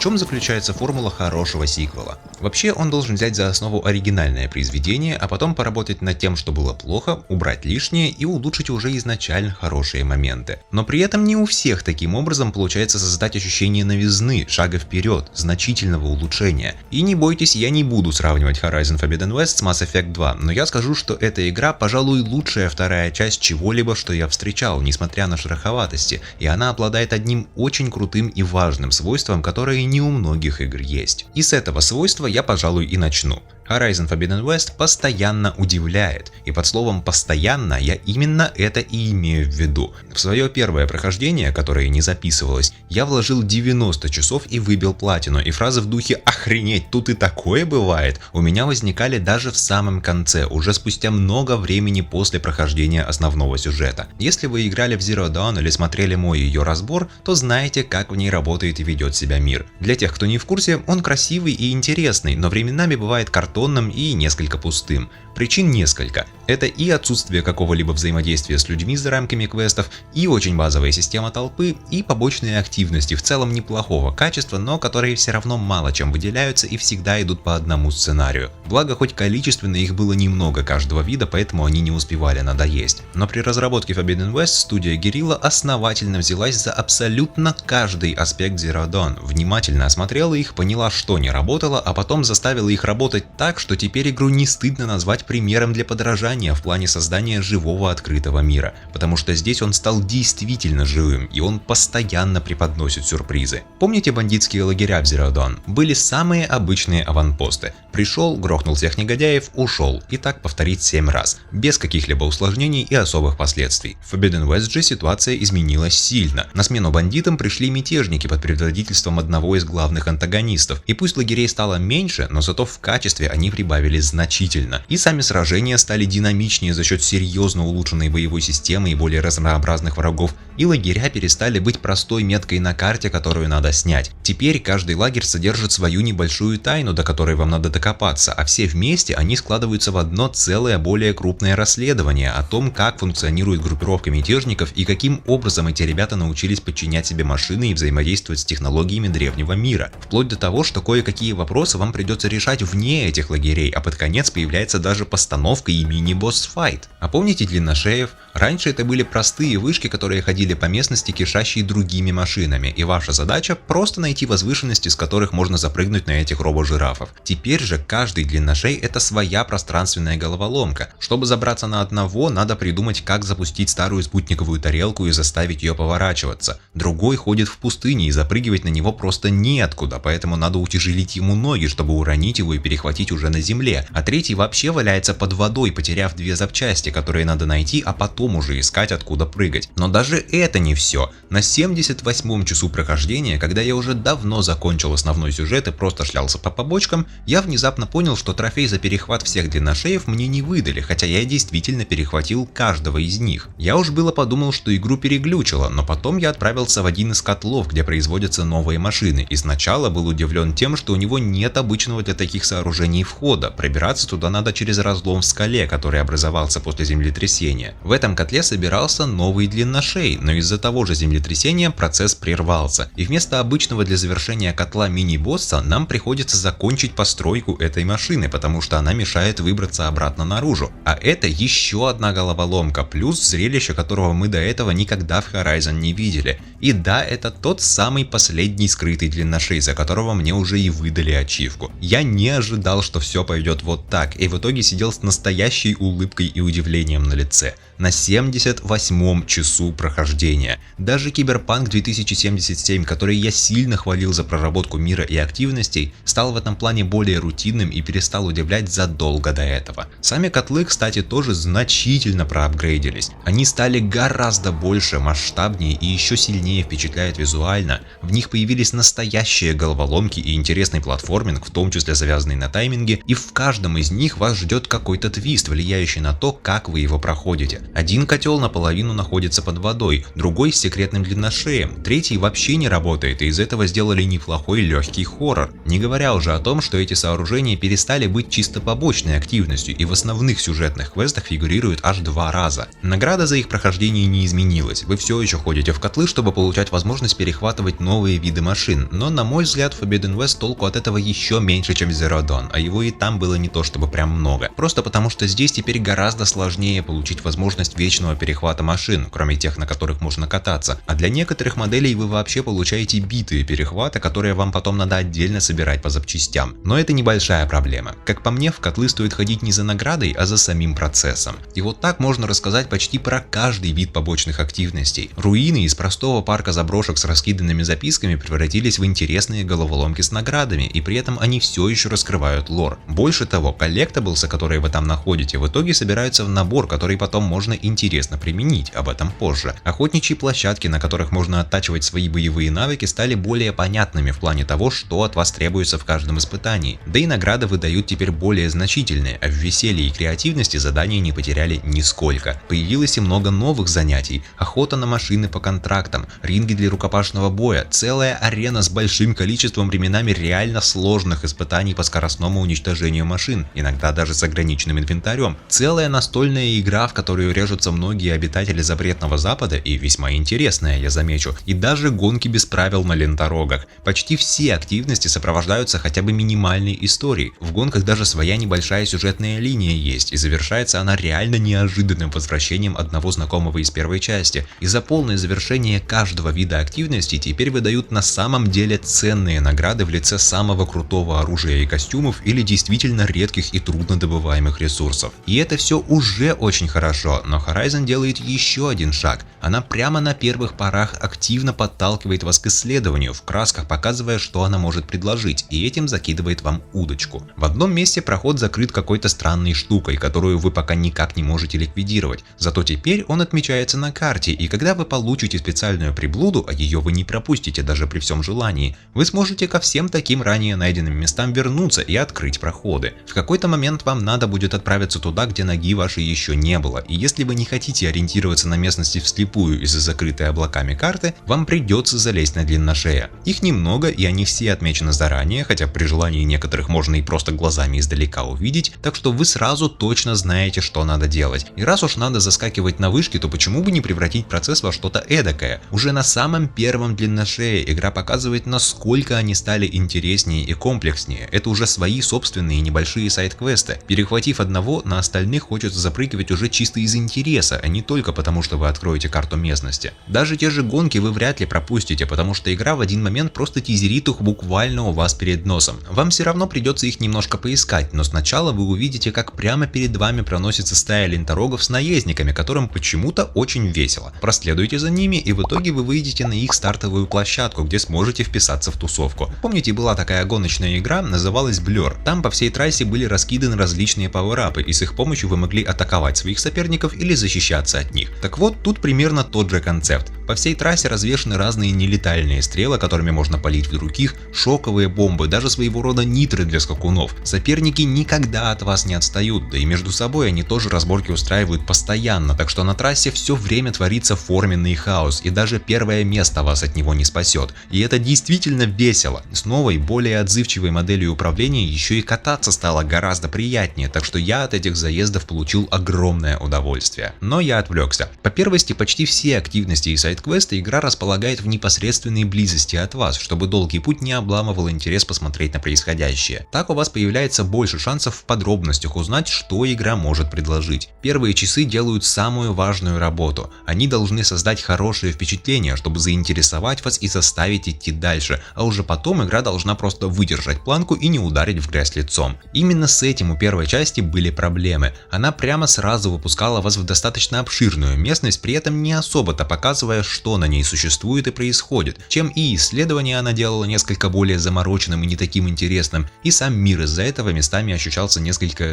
чем заключается формула хорошего сиквела? Вообще, он должен взять за основу оригинальное произведение, а потом поработать над тем, что было плохо, убрать лишнее и улучшить уже изначально хорошие моменты. Но при этом не у всех таким образом получается создать ощущение новизны, шага вперед, значительного улучшения. И не бойтесь, я не буду сравнивать Horizon Forbidden West с Mass Effect 2, но я скажу, что эта игра, пожалуй, лучшая вторая часть чего-либо, что я встречал, несмотря на шероховатости, и она обладает одним очень крутым и важным свойством, которое не у многих игр есть. И с этого свойства я, пожалуй, и начну. Horizon Forbidden West постоянно удивляет, и под словом «постоянно» я именно это и имею в виду. В свое первое прохождение, которое не записывалось, я вложил 90 часов и выбил платину, и фразы в духе «охренеть, тут и такое бывает» у меня возникали даже в самом конце, уже спустя много времени после прохождения основного сюжета. Если вы играли в Zero Dawn или смотрели мой ее разбор, то знаете, как в ней работает и ведет себя мир. Для тех, кто не в курсе, он красивый и интересный, но временами бывает картонным и несколько пустым. Причин несколько. Это и отсутствие какого-либо взаимодействия с людьми за рамками квестов, и очень базовая система толпы, и побочные активности в целом неплохого качества, но которые все равно мало чем выделяются и всегда идут по одному сценарию. Благо, хоть количественно их было немного каждого вида, поэтому они не успевали надоесть. Но при разработке Forbidden West студия Guerrilla основательно взялась за абсолютно каждый аспект Zero Dawn, внимательно осмотрела их, поняла, что не работало, а потом заставила их работать так, что теперь игру не стыдно назвать примером для подражания в плане создания живого открытого мира, потому что здесь он стал действительно живым, и он постоянно преподносит сюрпризы. Помните бандитские лагеря в Zero Dawn? Были самые обычные аванпосты. Пришел, грохнул всех негодяев, ушел, и так повторить 7 раз, без каких-либо усложнений и особых последствий. В Forbidden West же ситуация изменилась сильно. На смену бандитам пришли мятежники под предводительством одного из главных антагонистов, и пусть лагерей стало меньше, но зато в качестве они прибавились значительно. И сами сражения стали динамичнее за счет серьезно улучшенной боевой системы и более разнообразных врагов, и лагеря перестали быть простой меткой на карте, которую надо снять. Теперь каждый лагерь содержит свою небольшую тайну, до которой вам надо докопаться, а все вместе они складываются в одно целое более крупное расследование о том, как функционирует группировка мятежников и каким образом эти ребята научились подчинять себе машины и взаимодействовать с технологиями древнего мира. Вплоть до того, что кое-какие вопросы вам придется решать вне этих лагерей, а под конец появляется даже постановка и мини-босс-файт. А помните длинношеев? Раньше это были простые вышки, которые ходили по местности, кишащие другими машинами, и ваша задача просто найти возвышенности, с которых можно запрыгнуть на этих робо-жирафов. Теперь же каждый длинношей — это своя пространственная головоломка. Чтобы забраться на одного, надо придумать, как запустить старую спутниковую тарелку и заставить ее поворачиваться. Другой ходит в пустыне, и запрыгивать на него просто неоткуда, поэтому надо утяжелить ему ноги, чтобы уронить его и перехватить уже на земле. А третий вообще валяется под водой, потеряв 2 запчасти, которые надо найти, а потом уже искать, откуда прыгать. Но даже это не все. На 78-м часу прохождения, когда я уже давно закончил основной сюжет и просто шлялся по побочкам, я внезапно понял, что трофей за перехват всех длинношеев мне не выдали, хотя я действительно перехватил каждого из них. Я уж было подумал, что игру переглючило, но потом я отправился в один из котлов, где производятся новые машины, и сначала был удивлен тем, что у него нет обычного для таких сооружений входа. Пробираться туда надо через разлом в скале, который образовался после землетрясения. В этом котле собирался новый длинношей, но из-за того же землетрясения процесс прервался, и вместо обычного для завершения котла мини-босса нам приходится закончить постройку этой машины, потому что она мешает выбраться обратно наружу. А это еще одна головоломка, плюс зрелище, которого мы до этого никогда в Horizon не видели. И да, это тот самый последний скрытый длинношей, за которого мне уже и выдали ачивку. Я не ожидал, что все пойдет вот так, и в итоге сидел с настоящей улыбкой и удивлением на лице. На 78-м часу прохождения. Даже Киберпанк 2077, который я сильно хвалил за проработку мира и активностей, стал в этом плане более рутинным и перестал удивлять задолго до этого. Сами котлы, кстати, тоже значительно проапгрейдились. Они стали гораздо больше, масштабнее и еще сильнее впечатляют визуально. В них появились настоящие головоломки и интересный платформинг, в том числе завязанный на тайминге, и в каждом из них вас ждет какой-то твист, влияющий влияющий на то, как вы его проходите. Один котел наполовину находится под водой, другой с секретным длинношеем, третий вообще не работает, и из этого сделали неплохой легкий хоррор. Не говоря уже о том, что эти сооружения перестали быть чисто побочной активностью и в основных сюжетных квестах фигурируют аж 2 раза. Награда за их прохождение не изменилась, вы все еще ходите в котлы, чтобы получать возможность перехватывать новые виды машин, но на мой взгляд в Forbidden West толку от этого еще меньше, чем в Zero Dawn, а его и там было не то чтобы прям много. Просто потому что здесь теперь гораздо сложнее получить возможность вечного перехвата машин, кроме тех, на которых можно кататься, а для некоторых моделей вы вообще получаете битые перехваты, которые вам потом надо отдельно собирать по запчастям. Но это небольшая проблема. Как по мне, в котлы стоит ходить не за наградой, а за самим процессом. И вот так можно рассказать почти про каждый вид побочных активностей. Руины из простого парка заброшек с раскиданными записками превратились в интересные головоломки с наградами, и при этом они все еще раскрывают лор. Больше того, коллектаблсы, которые вы там находите, в итоге собираются в набор, который потом можно интересно применить, об этом позже. Охотничьи площадки, на которых можно оттачивать свои боевые навыки, стали более понятными в плане того, что от вас требуется в каждом испытании. Да и награды выдают теперь более значительные, а в веселье и креативности задания не потеряли нисколько. Появилось и много новых занятий: охота на машины по контрактам, ринги для рукопашного боя, целая арена с большим количеством временами реально сложных испытаний по скоростному уничтожению машин, иногда даже с ограниченным инвентарем, целая настольная игра, в которую режутся многие обитатели Запретного Запада, и весьма интересная, я замечу, и даже гонки без правил на ленторогах. Почти все активности сопровождаются хотя бы минимальной историей. В гонках даже своя небольшая сюжетная линия есть, и завершается она реально неожиданным возвращением одного знакомого из первой части. И за полное завершение каждого вида активности теперь выдают на самом деле ценные награды в лице самого крутого оружия и костюмов или действительно редких и труднодобываемых ресурсов. И это все уже очень хорошо, но Horizon делает еще один шаг. Она прямо на первых порах активно подталкивает вас к исследованию, в красках показывая, что она может предложить, и этим закидывает вам удочку. В одном месте проход закрыт какой-то странной штукой, которую вы пока никак не можете ликвидировать. Зато теперь он отмечается на карте, и когда вы получите специальную приблуду, а ее вы не пропустите даже при всем желании, вы сможете ко всем таким ранее найденным местам вернуться и открыть проходы. В какой-то момент вам надо будет отправиться туда, где ноги вашей еще не было, и если вы не хотите ориентироваться на местности вслепую из-за закрытой облаками карты, вам придется залезть на длинношея. Их немного, и они все отмечены заранее, хотя при желании некоторых можно и просто глазами издалека увидеть, так что вы сразу точно знаете, что надо делать. И раз уж надо заскакивать на вышки, то почему бы не превратить процесс во что-то эдакое? Уже на самом первом длинношее игра показывает, насколько они стали интереснее и комплекснее. Это уже свои собственные небольшие сайд-квесты. Перехватив одного, на остальных хочется запрыгивать уже чисто из интереса, а не только потому, что вы откроете карту местности. Даже те же гонки вы вряд ли пропустите, потому что игра в один момент просто тизерит их буквально у вас перед носом. Вам все равно придется их немножко поискать, но сначала вы увидите, как прямо перед вами проносится стая ленторогов с наездниками, которым почему-то очень весело. Проследуйте за ними, и в итоге вы выйдете на их стартовую площадку, где сможете вписаться в тусовку. Помните, была такая гоночная игра, называлась Blur. Там по всей трассе были раскиданы различные пауэрапы, и с их помощью вы могли атаковать своих соперников или защищаться от них. Так вот, тут примерно тот же концепт. По всей трассе развешаны разные нелетальные стрелы, которыми можно палить в других, шоковые бомбы, даже своего рода нитры для скакунов. Соперники никогда от вас не отстают, да и между собой они тоже разборки устраивают постоянно, так что на трассе все время творится форменный хаос, и даже первое место вас от него не спасет. И это действительно весело. С новой, более отзывчивой моделью управления еще и кататься стало гораздо приятнее, так что я от этих заездов получил огромное удовольствие. Но я отвлекся. По первости, почти все активности и сайд-квесты игра располагает в непосредственной близости от вас, чтобы долгий путь не обламывал интерес посмотреть на происходящее. Так у вас появляется больше шансов в подробностях узнать, что игра может предложить. Первые часы делают самую важную работу. Они должны создать хорошее впечатление, чтобы заинтересовать вас и заставить идти дальше, а уже потом игра должна просто выдержать планку и не ударить в грязь лицом. Именно с этим у первой части были проблемы. Она прямо сразу выпускала вас в достаточно обширную местность, при этом не особо-то показывая, что на ней существует и происходит, чем и исследование она делала несколько более замороченным и не таким интересным, и сам мир из-за этого местами ощущался несколько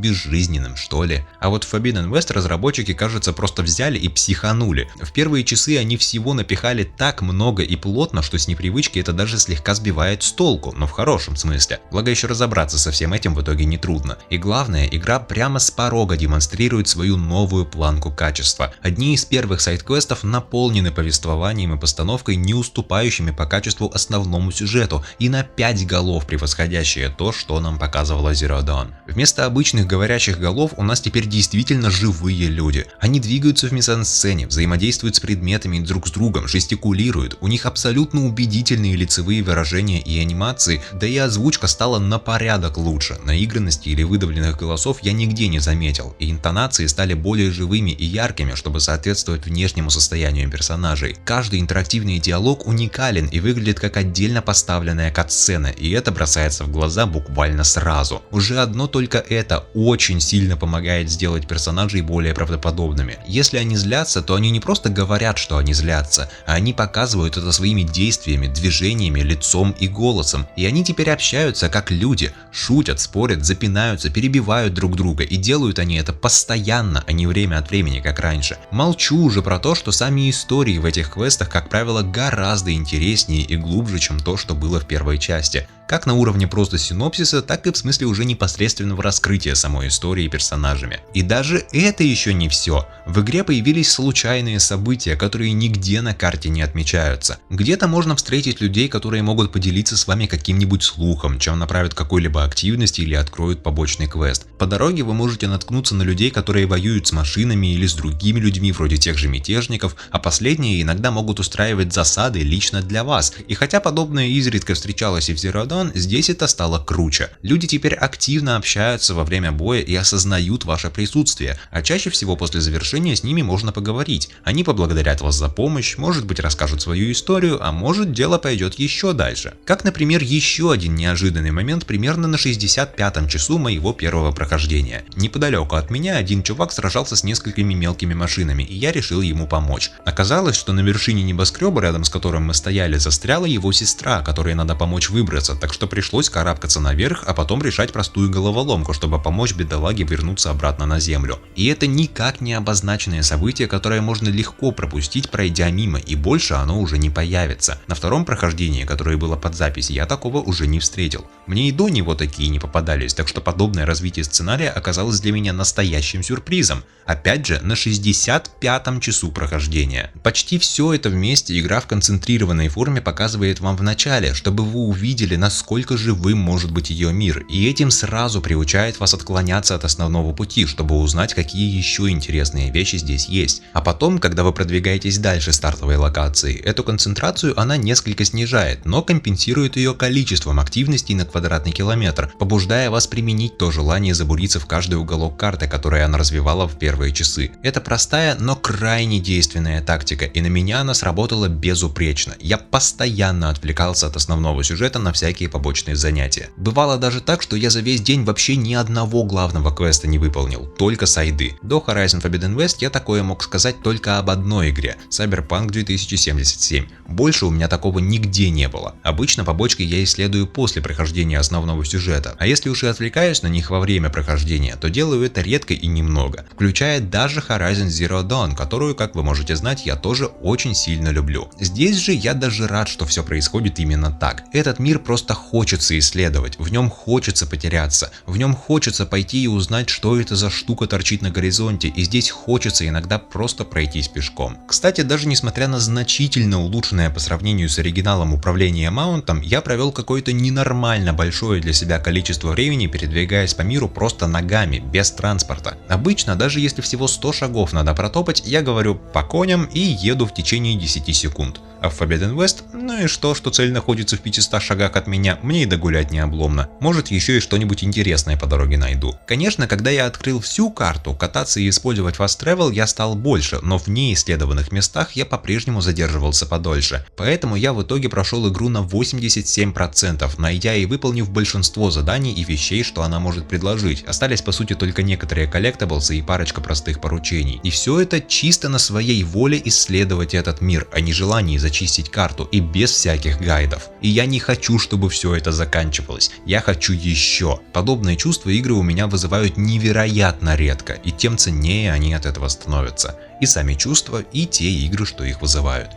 безжизненным, что ли. А вот в Forbidden West разработчики, кажется, просто взяли и психанули. В первые часы они всего напихали так много и плотно, что с непривычки это даже слегка сбивает с толку, но в хорошем смысле. Благо еще разобраться со всем этим в итоге нетрудно. И главное, игра прямо с порога демонстрирует свою новую планку качества. Одни из первых сайд-квестов наполнены повествованием и постановкой, не уступающими по качеству основному сюжету, и на 5 голов превосходящие то, что нам показывала Zero Dawn. Вместо обычных говорящих голов у нас теперь действительно живые люди. Они двигаются в мизансцене, взаимодействуют с предметами друг с другом, жестикулируют, у них абсолютно убедительные лицевые выражения и анимации, да и озвучка стала на порядок лучше. Наигранности или выдавленных голосов я нигде не заметил, и интонации стали более живыми и яркими, чтобы соответствовать внешнему состоянию персонажей. Каждый интерактивный диалог уникален и выглядит как отдельно поставленная кат-сцена, и это бросается в глаза буквально сразу. Уже одно только это очень сильно помогает сделать персонажей более правдоподобными. Если они злятся, то они не просто говорят, что они злятся, а они показывают это своими действиями, движениями, лицом и голосом. И они теперь общаются как люди, шутят, спорят, запинаются, перебивают друг друга, и делают они это постоянно, а не время от времени, как раньше. Молчу уже про то, что сами истории в этих квестах, как правило, гораздо интереснее и глубже, чем то, что было в первой части. Как на уровне просто синопсиса, так и в смысле уже непосредственного раскрытия самой истории персонажами. И даже это еще не все. В игре появились случайные события, которые нигде на карте не отмечаются. Где-то можно встретить людей, которые могут поделиться с вами каким-нибудь слухом, чем направят к какой-либо активности или откроют побочный квест. По дороге вы можете наткнуться на людей, которые воюют с машинами или с другими людьми, вроде тех же мятежников, а последние иногда могут устраивать засады лично для вас. И хотя подобное изредка встречалось и в Zero Dawn, здесь это стало круче. Люди теперь активно общаются во время боя и осознают ваше присутствие, а чаще всего после завершения с ними можно поговорить. Они поблагодарят вас за помощь, может быть расскажут свою историю, а может дело пойдет еще дальше. Как, например, еще один неожиданный момент примерно на 65-м часу моего первого прохождения. Неподалеку от меня один чувак сражался с несколькими мелкими машинами, и я решил ему помочь. Оказалось, что на вершине небоскреба, рядом с которым мы стояли, застряла его сестра, которой надо помочь выбраться, так что пришлось карабкаться наверх, а потом решать простую головоломку, чтобы помочь бедолаге вернуться обратно на землю. И это никак не обозначенное событие, которое можно легко пропустить, пройдя мимо, и больше оно уже не появится. На втором прохождении, которое было под запись, я такого уже не встретил. Мне и до него такие не попадались, так что подобное развитие сценария оказалось для меня настоящим сюрпризом. Опять же, на 65-м часу прохождения. Почти все это вместе игра в концентрированной форме показывает вам в начале, чтобы вы увидели, насколько живым может быть ее мир, и этим сразу приучает вас отклоняться от основного пути, чтобы узнать, какие еще интересные вещи здесь есть. А потом, когда вы продвигаетесь дальше стартовой локации, эту концентрацию она несколько снижает, но компенсирует ее количеством активностей на квадратный километр, побуждая вас применить то желание забуриться в каждый уголок карты, которое она развивала в первые часы. Это простая, но крайне действенная тактика, и на меня она сработала безупречно. Я постоянно отвлекался от основного сюжета на всякие побочные занятия. Бывало даже так, что я за весь день вообще ни одного главного квеста не выполнил, только сайды. До Horizon Forbidden West я такое мог сказать только об одной игре – Cyberpunk 2077. Больше у меня такого нигде не было. Обычно побочки я исследую после прохождения основного сюжета, а если уж и отвлекаюсь на них во время прохождения, то делаю это редко и немного, включая даже Horizon Zero Dawn, которую, как вы можете знать, я тоже очень сильно люблю. Здесь же я даже рад, что все происходит именно так. Этот мир просто хочется исследовать, в нем хочется потеряться, в нем хочется пойти и узнать, что это за штука торчит на горизонте, и здесь хочется иногда просто пройтись пешком. Кстати, даже несмотря на значительно улучшенное по сравнению с оригиналом управление маунтом, я провел какое-то ненормально большое для себя количество времени, передвигаясь по миру просто ногами, без транспорта. Обычно, даже если всего 100 шагов надо протопать, я говорю по коням и еду в течение 10 секунд. А в Forbidden West, ну и что цель находится в 500 шагах от меня, мне и догулять не обломно. Может, еще и что-нибудь интересное по дороге найду. Конечно, когда я открыл всю карту, кататься и использовать Fast Travel я стал больше, но в неисследованных местах я по-прежнему задерживался подольше. Поэтому я в итоге прошел игру на 87%, найдя и выполнив большинство заданий и вещей, что она может предложить. Остались по сути только некоторые коллектаблсы и парочка простых поручений. И все это чисто на своей воле исследовать этот мир, а не желании зачистить карту и без всяких гайдов. И я не хочу, чтобы все это заканчивалось. Я хочу еще. Подобные чувства игры у меня вызывают невероятно редко, и тем ценнее они от этого становятся. И сами чувства, и те игры, что их вызывают.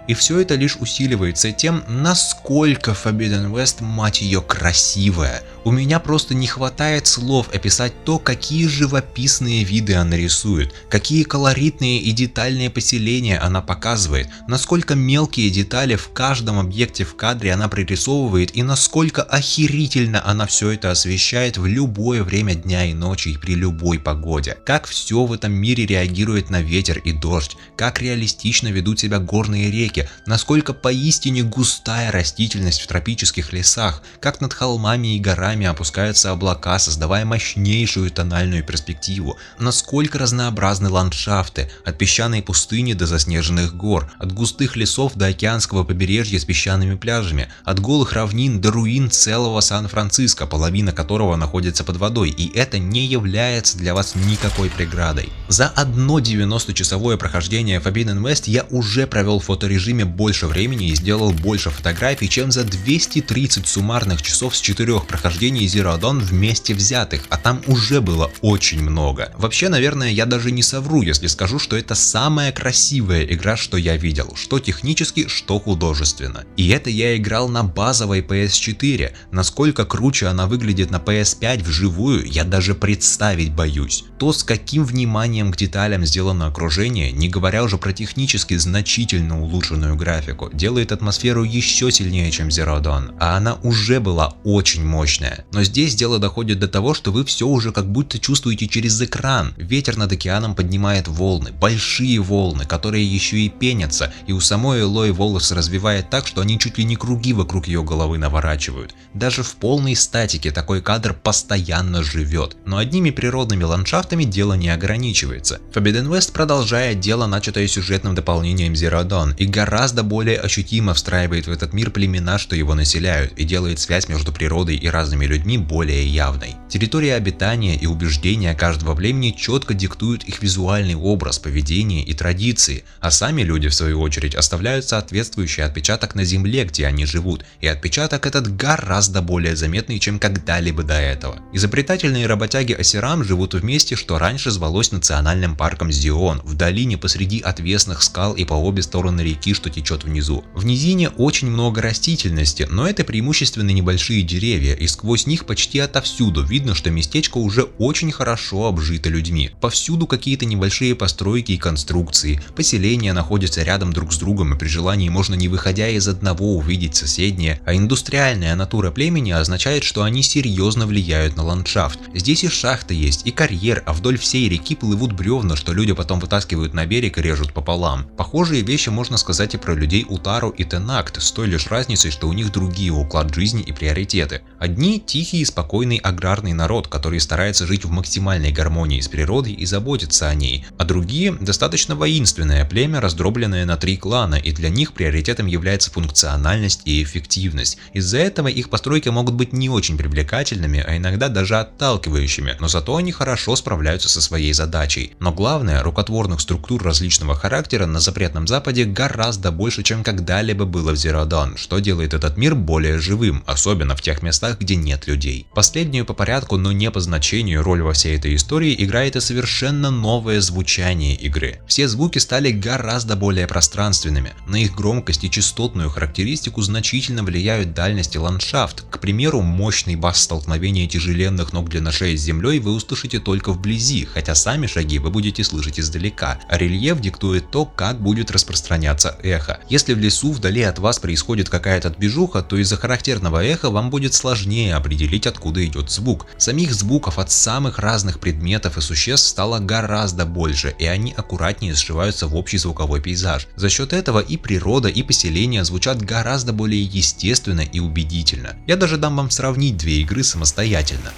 И все это лишь усиливается тем, насколько Forbidden West, мать ее, красивая. У меня просто не хватает слов описать то, какие живописные виды она рисует, какие колоритные и детальные поселения она показывает, насколько мелкие детали в каждом объекте в кадре она прорисовывает и насколько охерительно она все это освещает в любое время дня и ночи и при любой погоде. Как все в этом мире реагирует на ветер и дождь, как реалистично ведут себя горные реки, насколько поистине густая растительность в тропических лесах, как над холмами и горами опускаются облака, создавая мощнейшую тональную перспективу, насколько разнообразны ландшафты, от песчаной пустыни до заснеженных гор, от густых лесов до океанского побережья с песчаными пляжами, от голых равнин до руин целого Сан-Франциско, половина которого находится под водой, и это не является для вас никакой преградой. За одно 90-часовое прохождение Forbidden West я уже провел в фоторежиме больше времени и сделал больше фотографий, чем за 230 суммарных часов с 4 прохождений Zero Dawn вместе взятых, а там уже было очень много. Вообще, наверное, я даже не совру, если скажу, что это самая красивая игра, что я видел, что технически, что художественно. И это я играл на базовой PS4, насколько круче она выглядит на PS5 вживую, я даже представить боюсь. То, с каким вниманием к деталям сделано окружение, не говоря уже про технически значительно улучшенную графику, делает атмосферу еще сильнее, чем Zero Dawn, а она уже была очень мощная. Но здесь дело доходит до того, что вы все уже как будто чувствуете через экран. Ветер над океаном поднимает волны, большие волны, которые еще и пенятся, и у самой Элой волосы развивает так, что они чуть ли не круги вокруг ее головы наворачивают. Даже в полной статике такой кадр постоянно живет. Но одними природными ландшафтами дело не ограничивается. Forbidden West продолжает дело, начатое сюжетным дополнением Zero Dawn, и гораздо более ощутимо встраивает в этот мир племена, что его населяют, и делает связь между природой и разными людьми более явной. Территория обитания и убеждения каждого племени четко диктуют их визуальный образ, поведение и традиции, а сами люди в свою очередь оставляют соответствующий отпечаток на земле, где они живут, и отпечаток этот гораздо более заметный, чем когда-либо до этого. Изобретательные работяги Осирам живут в месте, что раньше звалось национальным парком Зион, в долине посреди отвесных скал и по обе стороны реки, что течет внизу. В низине очень много растительности, но это преимущественно небольшие деревья, и сквозь них почти отовсюду видно, что местечко уже очень хорошо обжито людьми. Повсюду какие-то небольшие постройки и конструкции, поселения находятся рядом друг с другом, и при желании можно, не выходя из одного, увидеть соседнее, а индустриальная натура племени означает, что они серьезно влияют на ландшафт. Здесь и шахта есть, и карьер, а вдоль всей реки плывут бревна, что люди потом вытаскивают на берег и режут пополам. Похожие вещи можно сказать и про людей Утару и Тенакт, с той лишь разницей, что у них другие уклад жизни и приоритеты. Одни тихий и спокойный аграрный народ, который старается жить в максимальной гармонии с природой и заботиться о ней, а другие достаточно воинственное племя, раздробленное на 3 клана, и для них приоритетом является функциональность и эффективность. Из-за этого их постройки могут быть не очень привлекательными, а иногда даже отталкивающими, но зато они хорошо справляются со своей задачей. Но главное, рукотворных структур различного характера на запретном западе гораздо больше, чем когда-либо было в Zero Dawn, что делает этот мир более живым, особенно в тех местах, где нет людей. Последнюю по порядку, но не по значению роль во всей этой истории играет и совершенно новое звучание игры. Все звуки стали гораздо более пространственными. На их громкость и частотную характеристику значительно влияют дальность и ландшафт. К примеру, мощный бас столкновения тяжеленных ног для шеи с землей вы услышите только вблизи, хотя сами шаги вы будете слышать издалека, а рельеф диктует то, как будет распространяться эхо. Если в лесу вдали от вас происходит какая-то движуха, то из-за характерного эха вам будет сложнее определить, откуда идет звук. Самих звуков от самых разных предметов и существ стало гораздо больше, и они аккуратнее сшиваются в общий звуковой пейзаж. За счет этого и природа, и поселения звучат гораздо более естественно и убедительно. Я даже дам вам сравнить две игры самостоятельно.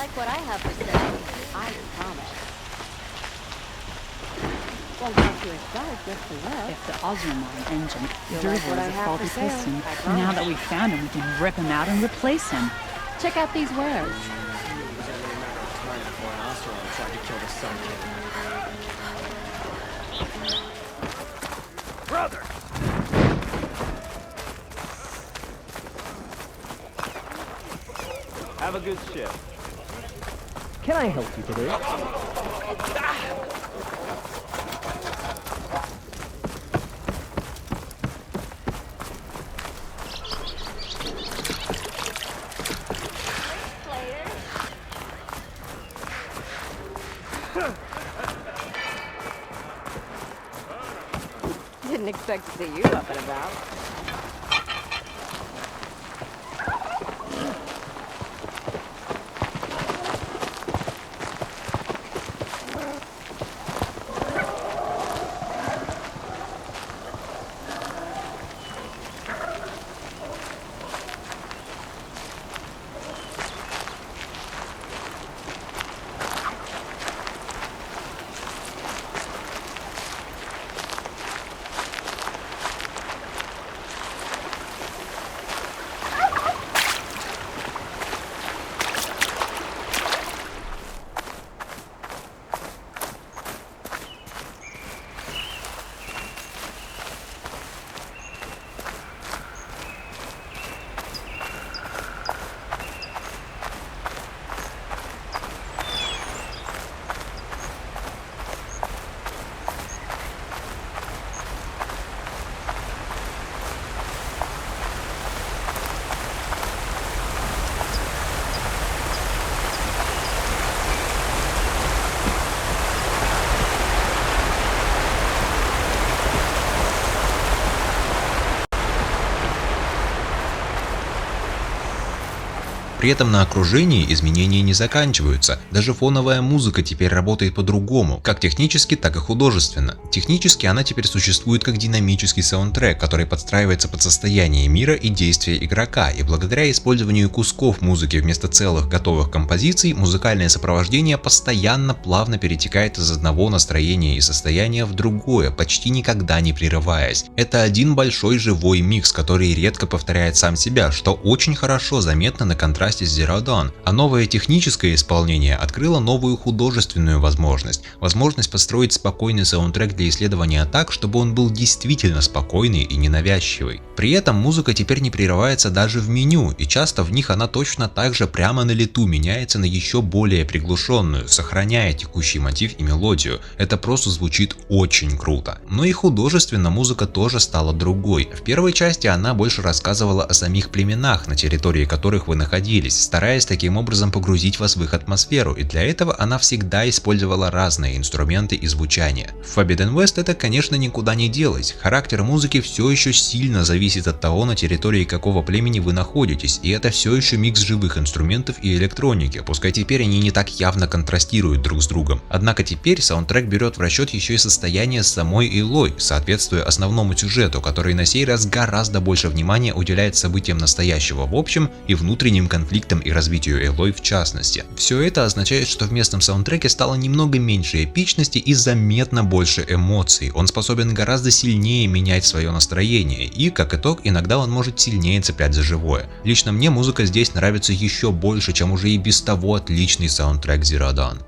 like what I have to say, I promise. Won't cost you a charge just to look. If the Ozramon engine You'll dribbles like what I a have faulty for sale, piston, I promise. now that we've found him, we can rip him out and replace him. Check out these wares. Brother! Have a good shift. Can I help you today? Didn't expect to see you up and about. При этом на окружении изменения не заканчиваются, даже фоновая музыка теперь работает по-другому, как технически, так и художественно. Технически она теперь существует как динамический саундтрек, который подстраивается под состояние мира и действия игрока, и благодаря использованию кусков музыки вместо целых готовых композиций, музыкальное сопровождение постоянно плавно перетекает из одного настроения и состояния в другое, почти никогда не прерываясь. Это один большой живой микс, который редко повторяет сам себя, что очень хорошо заметно на контрасте с Zero Dawn, а новое техническое исполнение открыло новую художественную возможность построить спокойный саундтрек для исследования так, чтобы он был действительно спокойный и ненавязчивый. При этом музыка теперь не прерывается даже в меню, и часто в них она точно так же прямо на лету меняется на еще более приглушенную, сохраняя текущий мотив и мелодию. Это просто звучит очень круто. Но и художественно музыка тоже стала другой. В первой части она больше рассказывала о самих племенах, на территории которых вы находились, стараясь таким образом погрузить вас в их атмосферу, и для этого она всегда использовала разные инструменты и звучания. В Forbidden West это, конечно, никуда не делось. Характер музыки все еще сильно зависит от того, на территории какого племени вы находитесь, и это все еще микс живых инструментов и электроники, пускай теперь они не так явно контрастируют друг с другом. Однако теперь саундтрек берет в расчет еще и состояние самой Элой, соответствуя основному сюжету, который на сей раз гораздо больше внимания уделяет событиям настоящего в общем и внутренним конфликтам и развитию Элой в частности. Все это означает, что в местном саундтреке стало немного меньше эпичности и заметно больше эмоций. Он способен гораздо сильнее менять свое настроение, и, как итог, иногда он может сильнее цеплять за живое. Лично мне музыка здесь нравится еще больше, чем уже и без того отличный саундтрек Zero Dawn.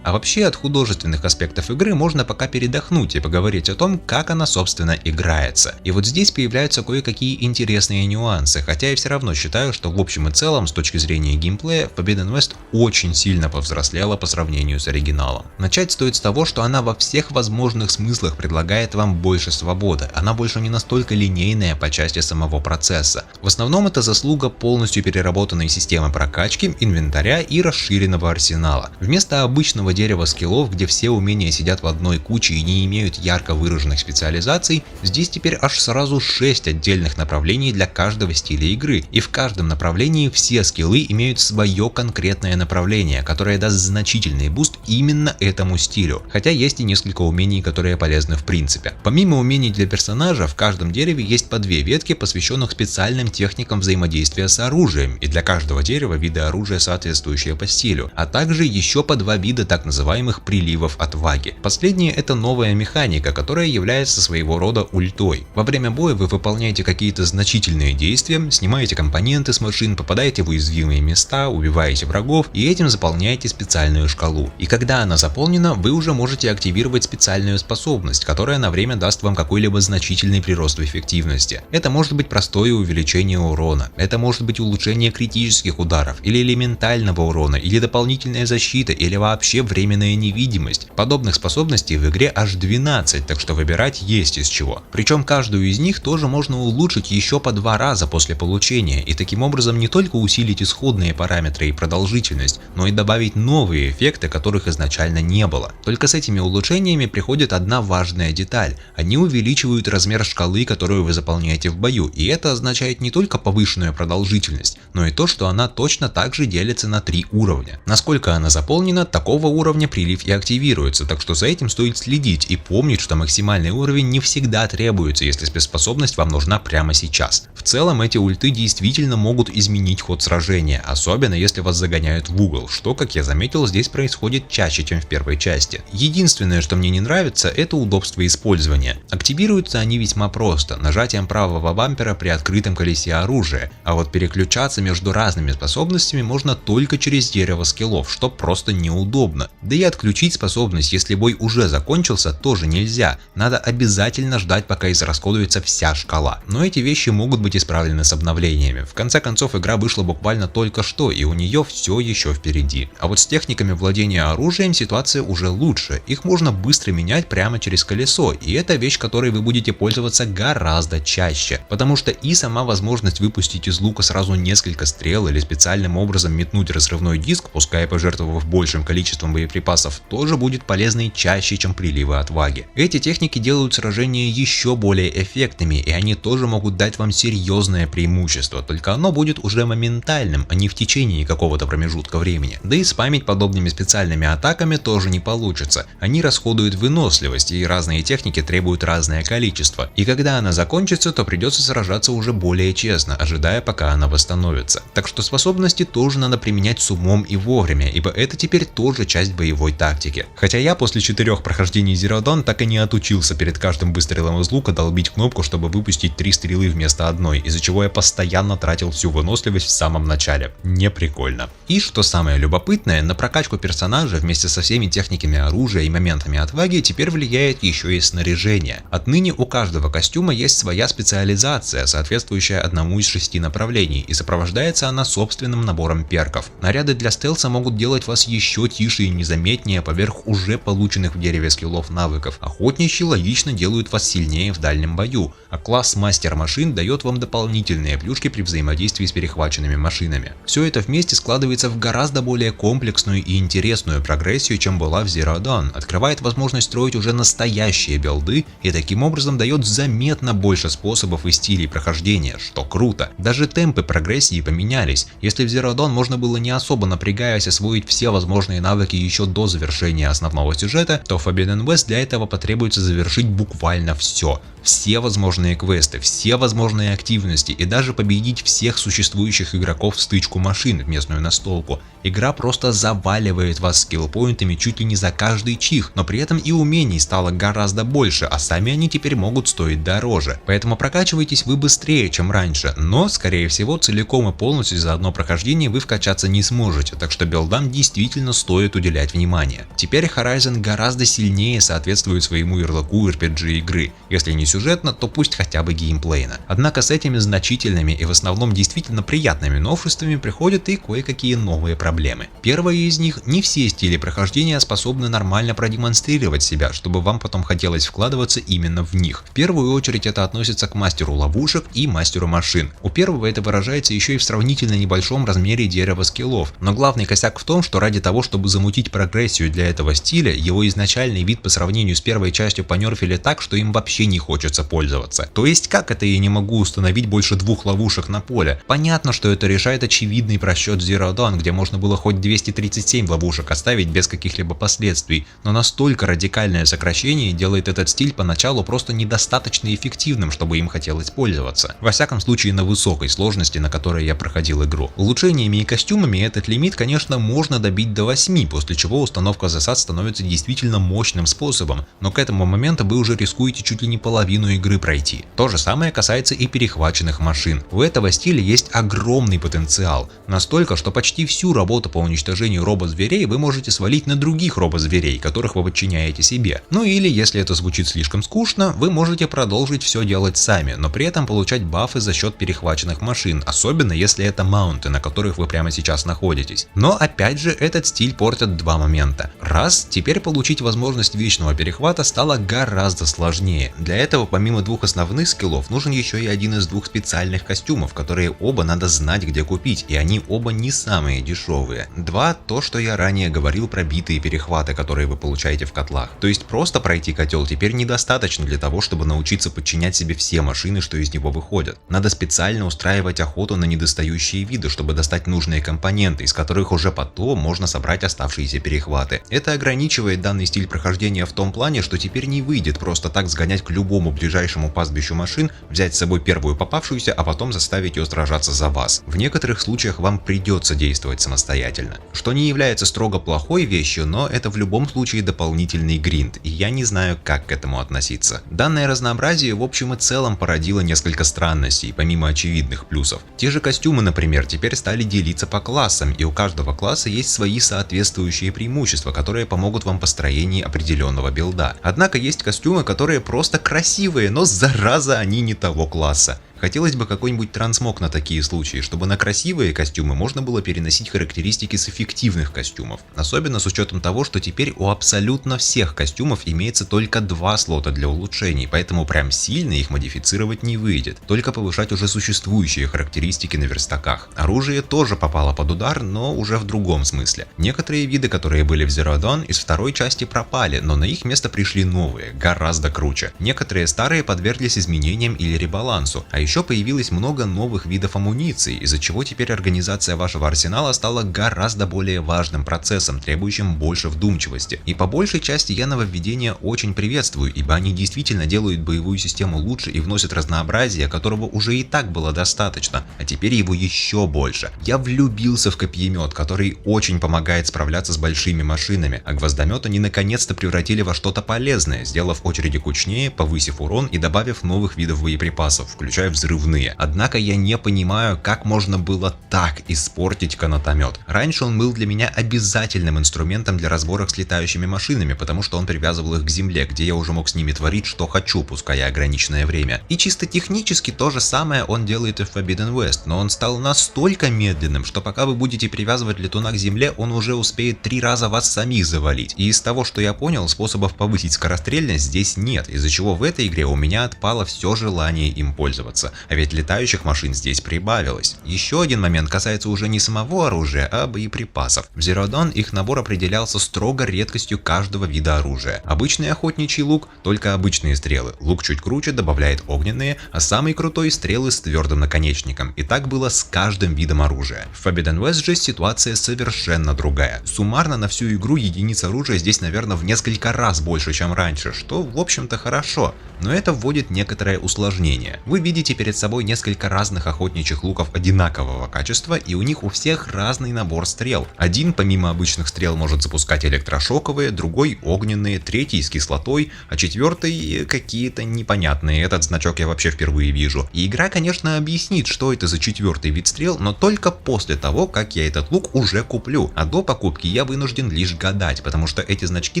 А вообще от художественных аспектов игры можно пока передохнуть и поговорить о том, как она собственно играется. И вот здесь появляются кое-какие интересные нюансы, хотя я все равно считаю, что в общем и целом с точки зрения геймплея Forbidden West очень сильно повзрослела по сравнению с оригиналом. Начать стоит с того, что она во всех возможных смыслах предлагает вам больше свободы, она больше не настолько линейная по части самого процесса. В основном это заслуга полностью переработанной системы прокачки, инвентаря и расширенного арсенала. Вместо обычного дерева скиллов, где все умения сидят в одной куче и не имеют ярко выраженных специализаций, здесь теперь аж сразу 6 отдельных направлений для каждого стиля игры, и в каждом направлении все скиллы имеют свое конкретное направление, которое даст значительный буст именно этому стилю, хотя есть и несколько умений, которые полезны в принципе. Помимо умений для персонажа, в каждом дереве есть по 2 ветки, посвященных специальным техникам взаимодействия с оружием, и для каждого дерева виды оружия, соответствующие по стилю, а также еще по 2 вида так называемых приливов отваги. Последнее — это новая механика, которая является своего рода ультой. Во время боя вы выполняете какие-то значительные действия, снимаете компоненты с машин, попадаете в уязвимые места, убиваете врагов и этим заполняете специальную шкалу. И когда она заполнена, вы уже можете активировать специальную способность, которая на время даст вам какой-либо значительный прирост в эффективности. Это может быть простое увеличение урона, это может быть улучшение критических ударов или элементального урона, или дополнительная защита, или вообще временная невидимость. Подобных способностей в игре аж 12, так что выбирать есть из чего. Причем каждую из них тоже можно улучшить еще по 2 раза после получения, и таким образом не только усилить исходные параметры и продолжительность, но и добавить новые эффекты, которых изначально не было. Только с этими улучшениями приходит одна важная деталь: они увеличивают размер шкалы, которую вы заполняете в бою, и это означает не только повышенную продолжительность, но и то, что она точно так же делится на 3 уровня. Насколько она заполнена, такого уровня прилив и активируется, так что за этим стоит следить и помнить, что максимальный уровень не всегда требуется, если спецспособность вам нужна прямо сейчас. В целом эти ульты действительно могут изменить ход сражения, особенно если вас загоняют в угол, что, как я заметил, здесь происходит чаще, чем в первой части. Единственное, что мне не нравится, это удобство использования. Активируются они весьма просто, нажатием правого бампера при открытом колесе оружия, а вот переключаться между разными способностями можно только через дерево скиллов, что просто неудобно. Да и отключить способность, если бой уже закончился, тоже нельзя, надо обязательно ждать, пока израсходуется вся шкала. Но эти вещи могут быть исправлены с обновлениями. В конце концов, игра вышла буквально только что, и у нее все еще впереди. А вот с техниками владения оружием ситуация уже лучше, их можно быстро менять прямо через колесо, и это вещь, которой вы будете пользоваться гораздо чаще, потому что и сама возможность выпустить из лука сразу несколько стрел или специальным образом метнуть разрывной диск, пускай пожертвовав большим количеством боеприпасов, тоже будет полезной чаще, чем приливы отваги. Эти техники делают сражения еще более эффектными, и они тоже могут дать вам серьезное преимущество, только оно будет уже моментальным, а не в течение какого-то промежутка времени. Да и спамить подобными специальными атаками тоже не получится, они расходуют выносливость, и разные техники требуют разное количество, и когда она закончится, то придется сражаться уже более честно, ожидая, пока она восстановится. Так что способности тоже надо применять с умом и вовремя, ибо это теперь тоже часть боевой тактики. Хотя я после 4 прохождений Zero Dawn так и не отучился перед каждым выстрелом из лука долбить кнопку, чтобы выпустить 3 стрелы вместо одной, из-за чего я постоянно тратил всю выносливость в самом начале. Не прикольно. И что самое любопытное, на прокачку персонажа вместе со всеми техниками оружия и моментами отваги теперь влияет еще и снаряжение. Отныне у каждого костюма есть своя специализация, соответствующая одному из 6 направлений, и сопровождается она собственным набором перков. Наряды для стелса могут делать вас еще тише и незаметнее поверх уже полученных в дереве скиллов навыков. Охотничьи логично делают вас сильнее в дальнем бою, а класс мастер машин дает вам дополнительные плюшки при взаимодействии с перехваченными машинами. Все это вместе складывается в гораздо более комплексную и интересную прогрессию, чем была в Zero Dawn, открывает возможность строить уже настоящие билды и таким образом дает заметно больше способов и стилей прохождения, что круто. Даже темпы прогрессии поменялись. Если в Zero Dawn можно было не особо напрягаясь освоить все возможные навыки еще до завершения основного сюжета, то в Forbidden West для этого потребуется завершить буквально все. Все возможные квесты, все возможные активности и даже победить всех существующих игроков в стычку машин в местную настолку. Игра просто заваливает вас скиллпоинтами чуть ли не за каждый чих, но при этом и умений стало гораздо больше, а сами они теперь могут стоить дороже. Поэтому прокачиваетесь вы быстрее, чем раньше, но скорее всего целиком и полностью за одно прохождение вы вкачаться не сможете, так что билдам действительно стоит уделять внимание. Теперь Horizon гораздо сильнее соответствует своему ярлыку RPG игры, если не сюжетно, то пусть хотя бы геймплейно. Однако с этими значительными и в основном действительно приятными новшествами приходят и кое-какие новые проблемы. Первая из них: не все стили прохождения способны нормально продемонстрировать себя, чтобы вам потом хотелось вкладываться именно в них. В первую очередь это относится к мастеру ловушек и мастеру машин. У первого это выражается еще и в сравнительно небольшом размере дерева скиллов, но главный косяк в том, что ради того, чтобы замутить увидеть прогрессию для этого стиля, его изначальный вид по сравнению с первой частью понерфили так, что им вообще не хочется пользоваться. То есть как это я не могу установить больше 2 ловушек на поле? Понятно, что это решает очевидный просчет Zero Dawn, где можно было хоть 237 ловушек оставить без каких-либо последствий, но настолько радикальное сокращение делает этот стиль поначалу просто недостаточно эффективным, чтобы им хотелось пользоваться. Во всяком случае на высокой сложности, на которой я проходил игру. Улучшениями и костюмами этот лимит, конечно, можно добить до 8, после чего установка засад становится действительно мощным способом, но к этому моменту вы уже рискуете чуть ли не половину игры пройти. То же самое касается и перехваченных машин. У этого стиля есть огромный потенциал, настолько, что почти всю работу по уничтожению робот-зверей вы можете свалить на других робот-зверей, которых вы подчиняете себе. Ну или, если это звучит слишком скучно, вы можете продолжить все делать сами, но при этом получать бафы за счет перехваченных машин, особенно если это маунты, на которых вы прямо сейчас находитесь. Но опять же, этот стиль портят два момента. Раз, теперь получить возможность вечного перехвата стало гораздо сложнее. Для этого помимо двух основных скиллов нужен еще и один из двух специальных костюмов, которые оба надо знать где купить, и они оба не самые дешевые. Два, то что я ранее говорил про битые перехваты, которые вы получаете в котлах. То есть просто пройти котел теперь недостаточно для того, чтобы научиться подчинять себе все машины, что из него выходят. Надо специально устраивать охоту на недостающие виды, чтобы достать нужные компоненты, из которых уже потом можно собрать оставшиеся перехваты. Это ограничивает данный стиль прохождения в том плане, что теперь не выйдет просто так сгонять к любому ближайшему пастбищу машин, взять с собой первую попавшуюся, а потом заставить ее сражаться за вас. В некоторых случаях вам придется действовать самостоятельно, что не является строго плохой вещью, но это в любом случае дополнительный гринд, и я не знаю, как к этому относиться. Данное разнообразие в общем и целом породило несколько странностей, помимо очевидных плюсов. Те же костюмы, например, теперь стали делиться по классам, и у каждого класса есть свои соответствующие преимущества, которые помогут вам в построении определенного билда. Однако есть костюмы, которые просто красивые, но зараза они не того класса. Хотелось бы какой-нибудь трансмог на такие случаи, чтобы на красивые костюмы можно было переносить характеристики с эффективных костюмов. Особенно с учетом того, что теперь у абсолютно всех костюмов имеется только 2 слота для улучшений, поэтому прям сильно их модифицировать не выйдет, только повышать уже существующие характеристики на верстаках. Оружие тоже попало под удар, но уже в другом смысле. Некоторые виды, которые были в Zero Dawn, из второй части пропали, но на их место пришли новые, гораздо круче. Некоторые старые подверглись изменениям или ребалансу, а еще появилось много новых видов амуниции, из-за чего теперь организация вашего арсенала стала гораздо более важным процессом, требующим больше вдумчивости. И по большей части я нововведения очень приветствую, ибо они действительно делают боевую систему лучше и вносят разнообразие, которого уже и так было достаточно, а теперь его еще больше. Я влюбился в копьемет, который очень помогает справляться с большими машинами, а гвоздомет они наконец-то превратили во что-то полезное, сделав очереди кучнее, повысив урон и добавив новых видов боеприпасов, включая взрывные. Однако я не понимаю, как можно было так испортить канатомет. Раньше он был для меня обязательным инструментом для разборок с летающими машинами, потому что он привязывал их к земле, где я уже мог с ними творить что хочу, пускай ограниченное время. И чисто технически то же самое он делает и в Forbidden West, но он стал настолько медленным, что пока вы будете привязывать летуна к земле, он уже успеет 3 раза вас самих завалить. И из того, что я понял, способов повысить скорострельность здесь нет, из-за чего в этой игре у меня отпало все желание им пользоваться. А ведь летающих машин здесь прибавилось. Еще один момент касается уже не самого оружия, а боеприпасов. В Zero Dawn их набор определялся строго редкостью каждого вида оружия. Обычный охотничий лук — только обычные стрелы. Лук чуть круче добавляет огненные, а самый крутой — стрелы с твердым наконечником. И так было с каждым видом оружия. В Forbidden West же ситуация совершенно другая. Суммарно на всю игру единиц оружия здесь, наверное, в несколько раз больше, чем раньше, что в общем-то хорошо. Но это вводит некоторое усложнение. Вы видите перед собой несколько разных охотничьих луков одинакового качества, и у них у всех разный набор стрел. Один помимо обычных стрел может запускать электрошоковые, другой огненные, третий с кислотой, а четвертый какие-то непонятные. Этот значок я вообще впервые вижу. И игра, конечно, объяснит, что это за четвертый вид стрел, но только после того, как я этот лук уже куплю. А до покупки я вынужден лишь гадать, потому что эти значки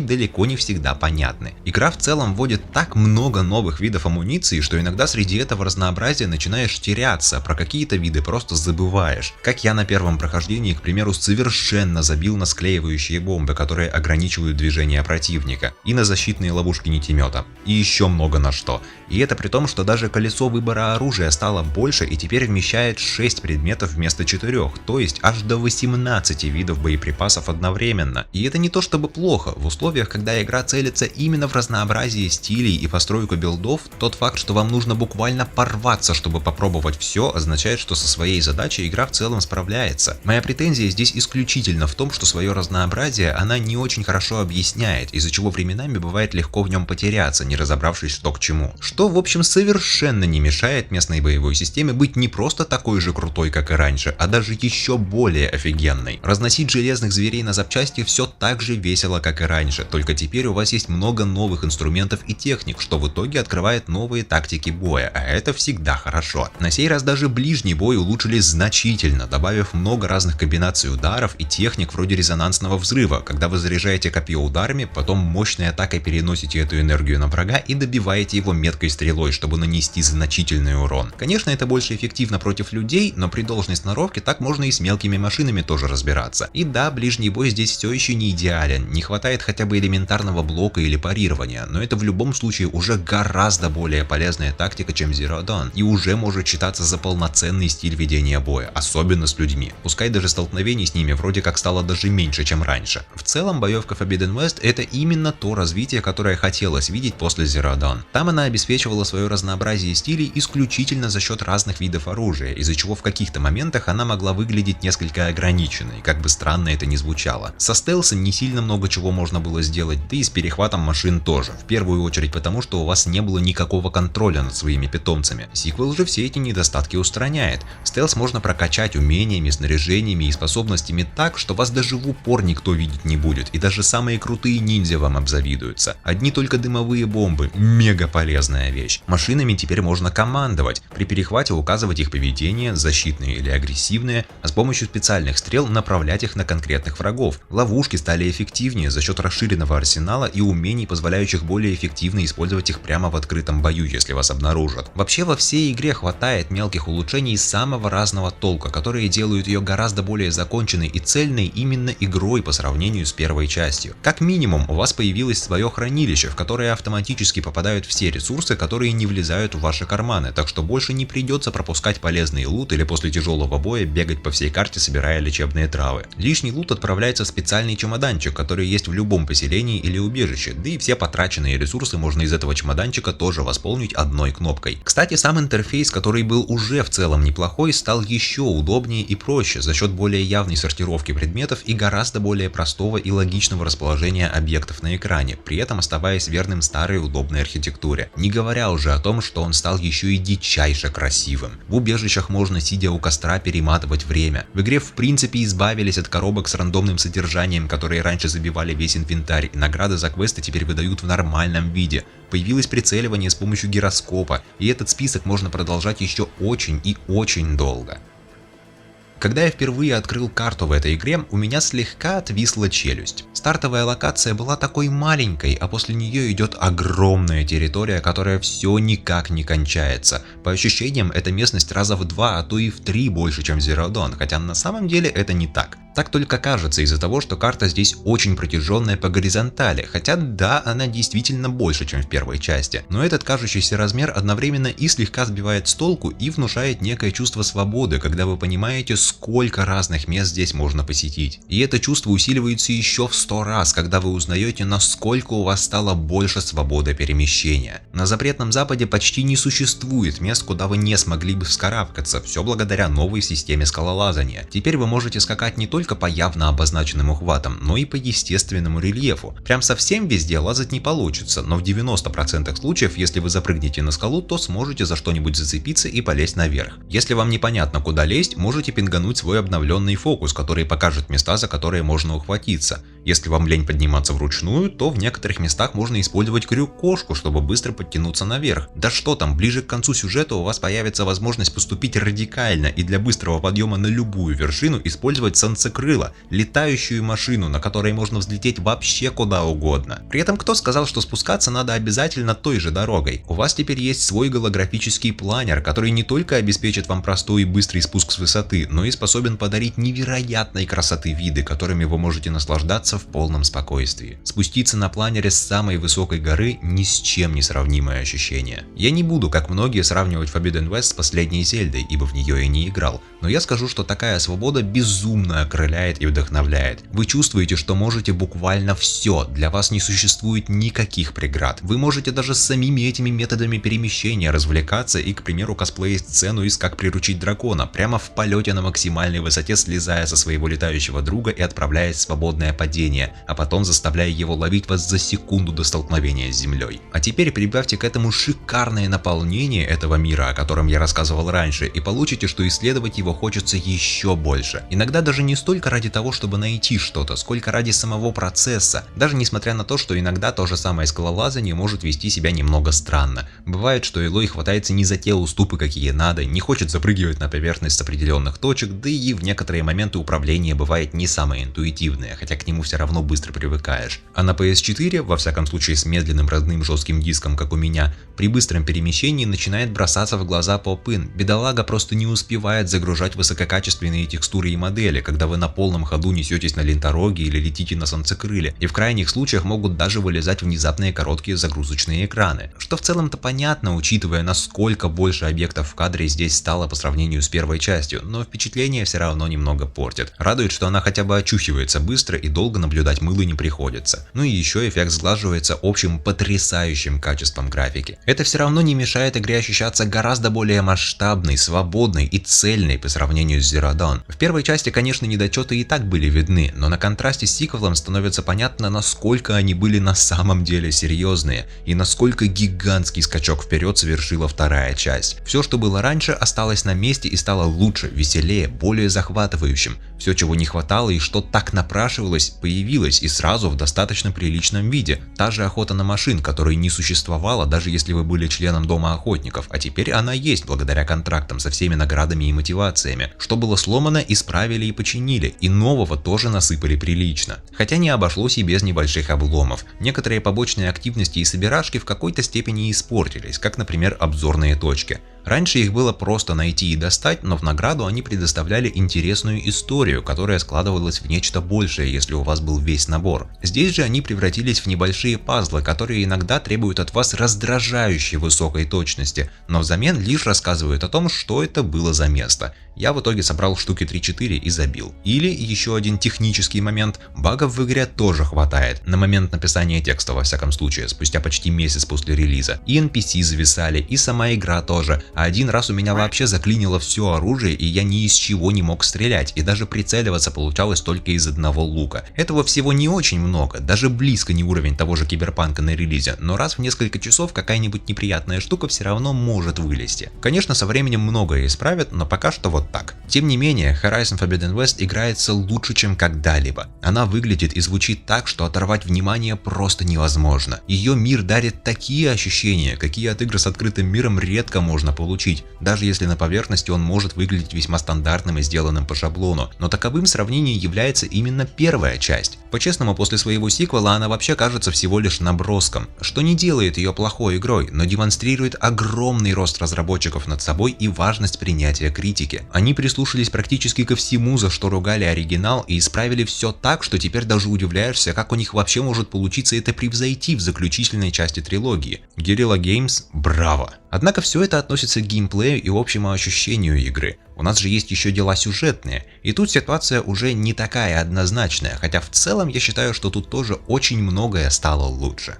далеко не всегда понятны. Игра в целом вводит так много новых видов амуниции, что иногда среди этого разнообразия разнообразия начинаешь теряться, про какие-то виды просто забываешь. Как я на первом прохождении, к примеру, совершенно забил на склеивающие бомбы, которые ограничивают движение противника, и на защитные ловушки нитемета, и еще много на что. И это при том, что даже колесо выбора оружия стало больше и теперь вмещает 6 предметов вместо 4, то есть аж до 18 видов боеприпасов одновременно. И это не то чтобы плохо, в условиях, когда игра целится именно в разнообразие стилей и постройку билдов, тот факт, что вам нужно буквально порваться, чтобы попробовать все, означает, что со своей задачей игра в целом справляется. Моя претензия здесь исключительно в том, что свое разнообразие она не очень хорошо объясняет, из-за чего временами бывает легко в нем потеряться, не разобравшись, что к чему. Что, в общем, совершенно не мешает местной боевой системе быть не просто такой же крутой, как и раньше, а даже еще более офигенной. Разносить железных зверей на запчасти все так же весело, как и раньше, только теперь у вас есть много новых инструментов и техник, что в итоге открывает новые тактики боя, а это всегда хорошо. На сей раз даже ближний бой улучшили значительно, добавив много разных комбинаций ударов и техник вроде резонансного взрыва, когда вы заряжаете копье ударами, потом мощной атакой переносите эту энергию на врага и добиваете его меткой стрелой, чтобы нанести значительный урон. Конечно, это больше эффективно против людей, но при должной сноровке так можно и с мелкими машинами тоже разбираться. И да, ближний бой здесь все еще не идеален, не хватает хотя бы элементарного блока или парирования, но это в любом случае уже гораздо более полезная тактика, чем Zero Dawn, и уже может считаться за полноценный стиль ведения боя, особенно с людьми. Пускай даже столкновений с ними вроде как стало даже меньше, чем раньше. В целом, боевка Forbidden West это именно то развитие, которое хотелось видеть после Zero Dawn. Там она обеспечивала свое разнообразие стилей исключительно за счет разных видов оружия, из-за чего в каких-то моментах она могла выглядеть несколько ограниченной, как бы странно это ни звучало. Со стелсом не сильно много чего можно было сделать, да и с перехватом машин тоже, в первую очередь потому, что у вас не было никакого контроля над своими питомцами. Сиквел же все эти недостатки устраняет. Стелс можно прокачать умениями, снаряжениями и способностями так, что вас даже в упор никто видеть не будет, и даже самые крутые ниндзя вам обзавидуются. Одни только дымовые бомбы – мега полезная вещь. Машинами теперь можно командовать, при перехвате указывать их поведение, защитные или агрессивные, а с помощью специальных стрел направлять их на конкретных врагов. Ловушки стали эффективнее за счет расширенного арсенала и умений, позволяющих более эффективно использовать их прямо в открытом бою, если вас обнаружат. Вообще во всей игре хватает мелких улучшений самого разного толка, которые делают ее гораздо более законченной и цельной именно игрой по сравнению с первой частью. Как минимум, у вас появилось свое хранилище, в которое автоматически попадают все ресурсы, которые не влезают в ваши карманы, так что больше не придется пропускать полезный лут или после тяжелого боя бегать по всей карте, собирая лечебные травы. Лишний лут отправляется в специальный чемоданчик, который есть в любом поселении или убежище, да и все потраченные ресурсы можно из этого чемоданчика тоже восполнить одной кнопкой. Кстати, сам интерфейс, который был уже в целом неплохой, стал еще удобнее и проще за счет более явной сортировки предметов и гораздо более простого и логичного расположения объектов на экране, при этом оставаясь верным старой удобной архитектуре. Не говоря уже о том, что он стал еще и дичайше красивым. В убежищах можно, сидя у костра, перематывать время. В игре в принципе избавились от коробок с рандомным содержанием, которые раньше забивали весь инвентарь, и награды за квесты теперь выдают в нормальном виде. Появилось прицеливание с помощью гироскопа, и этот список можно продолжать еще очень и очень долго. Когда я впервые открыл карту в этой игре, у меня слегка отвисла челюсть. Стартовая локация была такой маленькой, а после нее идет огромная территория, которая все никак не кончается. По ощущениям, эта местность раза в 2, а то и в 3 больше, чем Zero Dawn, хотя на самом деле это не так. Так только кажется из-за того, что карта здесь очень протяженная по горизонтали, хотя да, она действительно больше, чем в первой части. Но этот кажущийся размер одновременно и слегка сбивает с толку и внушает некое чувство свободы, когда вы понимаете, сколько разных мест здесь можно посетить. И это чувство усиливается еще в 100 раз, когда вы узнаете, насколько у вас стало больше свободы перемещения. На запретном западе почти не существует мест, куда вы не смогли бы вскарабкаться, все благодаря новой системе скалолазания. Теперь вы можете скакать не только по явно обозначенным ухватам, но и по естественному рельефу. Прям совсем везде лазать не получится, но в 90% случаев, если вы запрыгнете на скалу, то сможете за что-нибудь зацепиться и полезть наверх. Если вам непонятно, куда лезть, можете пингануть свой обновленный фокус, который покажет места, за которые можно ухватиться. Если вам лень подниматься вручную, то в некоторых местах можно использовать крюк-кошку, чтобы быстро подтянуться наверх. Да что там, ближе к концу сюжета у вас появится возможность поступить радикально и для быстрого подъема на любую вершину использовать сансекай, солнцекрыло, летающую машину, на которой можно взлететь вообще куда угодно. При этом кто сказал, что спускаться надо обязательно той же дорогой? У вас теперь есть свой голографический планер, который не только обеспечит вам простой и быстрый спуск с высоты, но и способен подарить невероятной красоты виды, которыми вы можете наслаждаться в полном спокойствии. Спуститься на планере с самой высокой горы ни с чем не сравнимое ощущение. Я не буду, как многие, сравнивать Forbidden West с последней Зельдой, ибо в нее я не играл, но я скажу, что такая свобода безумно окрыляет и вдохновляет. Вы чувствуете, что можете буквально все, для вас не существует никаких преград. Вы можете даже с самими этими методами перемещения развлекаться и, к примеру, косплеить сцену из «Как приручить дракона», прямо в полете на максимальной высоте, слезая со своего летающего друга и отправляясь в свободное падение, а потом заставляя его ловить вас за секунду до столкновения с землей. А теперь прибавьте к этому шикарное наполнение этого мира, о котором я рассказывал раньше, и получите, что исследовать его хочется еще больше. Иногда даже не столько ради того, чтобы найти что-то, сколько ради самого процесса, даже несмотря на то, что иногда то же самое скалолазание может вести себя немного странно. Бывает, что Элой хватается не за те уступы, какие надо, не хочет запрыгивать на поверхность с определенных точек, да и в некоторые моменты управление бывает не самое интуитивное, хотя к нему все равно быстро привыкаешь. А на PS4, во всяком случае с медленным родным жестким диском, как у меня, при быстром перемещении начинает бросаться в глаза поп-ин. Бедолага просто не успевает загружать высококачественные текстуры и модели, когда вы на полном ходу несетесь на лентороге или летите на солнцекрыле, и в крайних случаях могут даже вылезать внезапные короткие загрузочные экраны. Что в целом-то понятно, учитывая, насколько больше объектов в кадре здесь стало по сравнению с первой частью, но впечатление все равно немного портит. Радует, что она хотя бы очухивается быстро и долго наблюдать мыло не приходится. Ну и еще эффект сглаживается общим потрясающим качеством графики. Это все равно не мешает игре ощущаться гораздо более масштабной, свободной и цельной по сравнению с Zero Dawn. В первой части, конечно, недочеты и так были видны, но на контрасте с сиквелом становится понятно, насколько они были на самом деле серьезные и насколько гигантский скачок вперед совершила вторая часть. Все, что было раньше, осталось на месте и стало лучше, веселее, более захватывающим. Все, чего не хватало и что так напрашивалось, появилось и сразу в достаточно приличном виде. Та же охота на машин, которой не существовало, даже если вы были членом Дома охотников, а теперь она есть благодаря контрактам со всеми наградами и мотивациями. Что было сломано, исправили и починили, и нового тоже насыпали прилично. Хотя не обошлось и без небольших обломов. Некоторые побочные активности и собирашки в какой-то степени испортились, как, например, обзорные точки. Раньше их было просто найти и достать, но в награду они предоставляли интересную историю, которая складывалась в нечто большее, если у вас был весь набор. Здесь же они превратились в небольшие пазлы, которые иногда требуют от вас раздражающей высокой точности, но взамен лишь рассказывают о том, что это было за место. Я в итоге собрал штуки 3-4 и забил. Или еще один технический момент, багов в игре тоже хватает, на момент написания текста во всяком случае, спустя почти месяц после релиза. И NPC зависали, и сама игра тоже, а один раз у меня вообще заклинило все оружие, и я ни из чего не мог стрелять, и даже прицеливаться получалось только из одного лука. Этого всего не очень много, даже близко не уровень того же Киберпанка на релизе, но раз в несколько часов какая-нибудь неприятная штука все равно может вылезти. Конечно, со временем многое исправят, но пока что вот так. Тем не менее, Horizon Forbidden West играется лучше, чем когда-либо. Она выглядит и звучит так, что оторвать внимание просто невозможно. Ее мир дарит такие ощущения, какие от игр с открытым миром редко можно получить, даже если на поверхности он может выглядеть весьма стандартным и сделанным по шаблону, но таковым в сравнении является именно первая часть. По-честному, после своего сиквела она вообще кажется всего лишь наброском, что не делает ее плохой игрой, но демонстрирует огромный рост разработчиков над собой и важность принятия критики. Они прислушались практически ко всему, за что ругали оригинал, и исправили все так, что теперь даже удивляешься, как у них вообще может получиться это превзойти в заключительной части трилогии. Guerrilla Games, браво! Однако все это относится к геймплею и общему ощущению игры. У нас же есть еще дела сюжетные, и тут ситуация уже не такая однозначная, хотя в целом я считаю, что тут тоже очень многое стало лучше.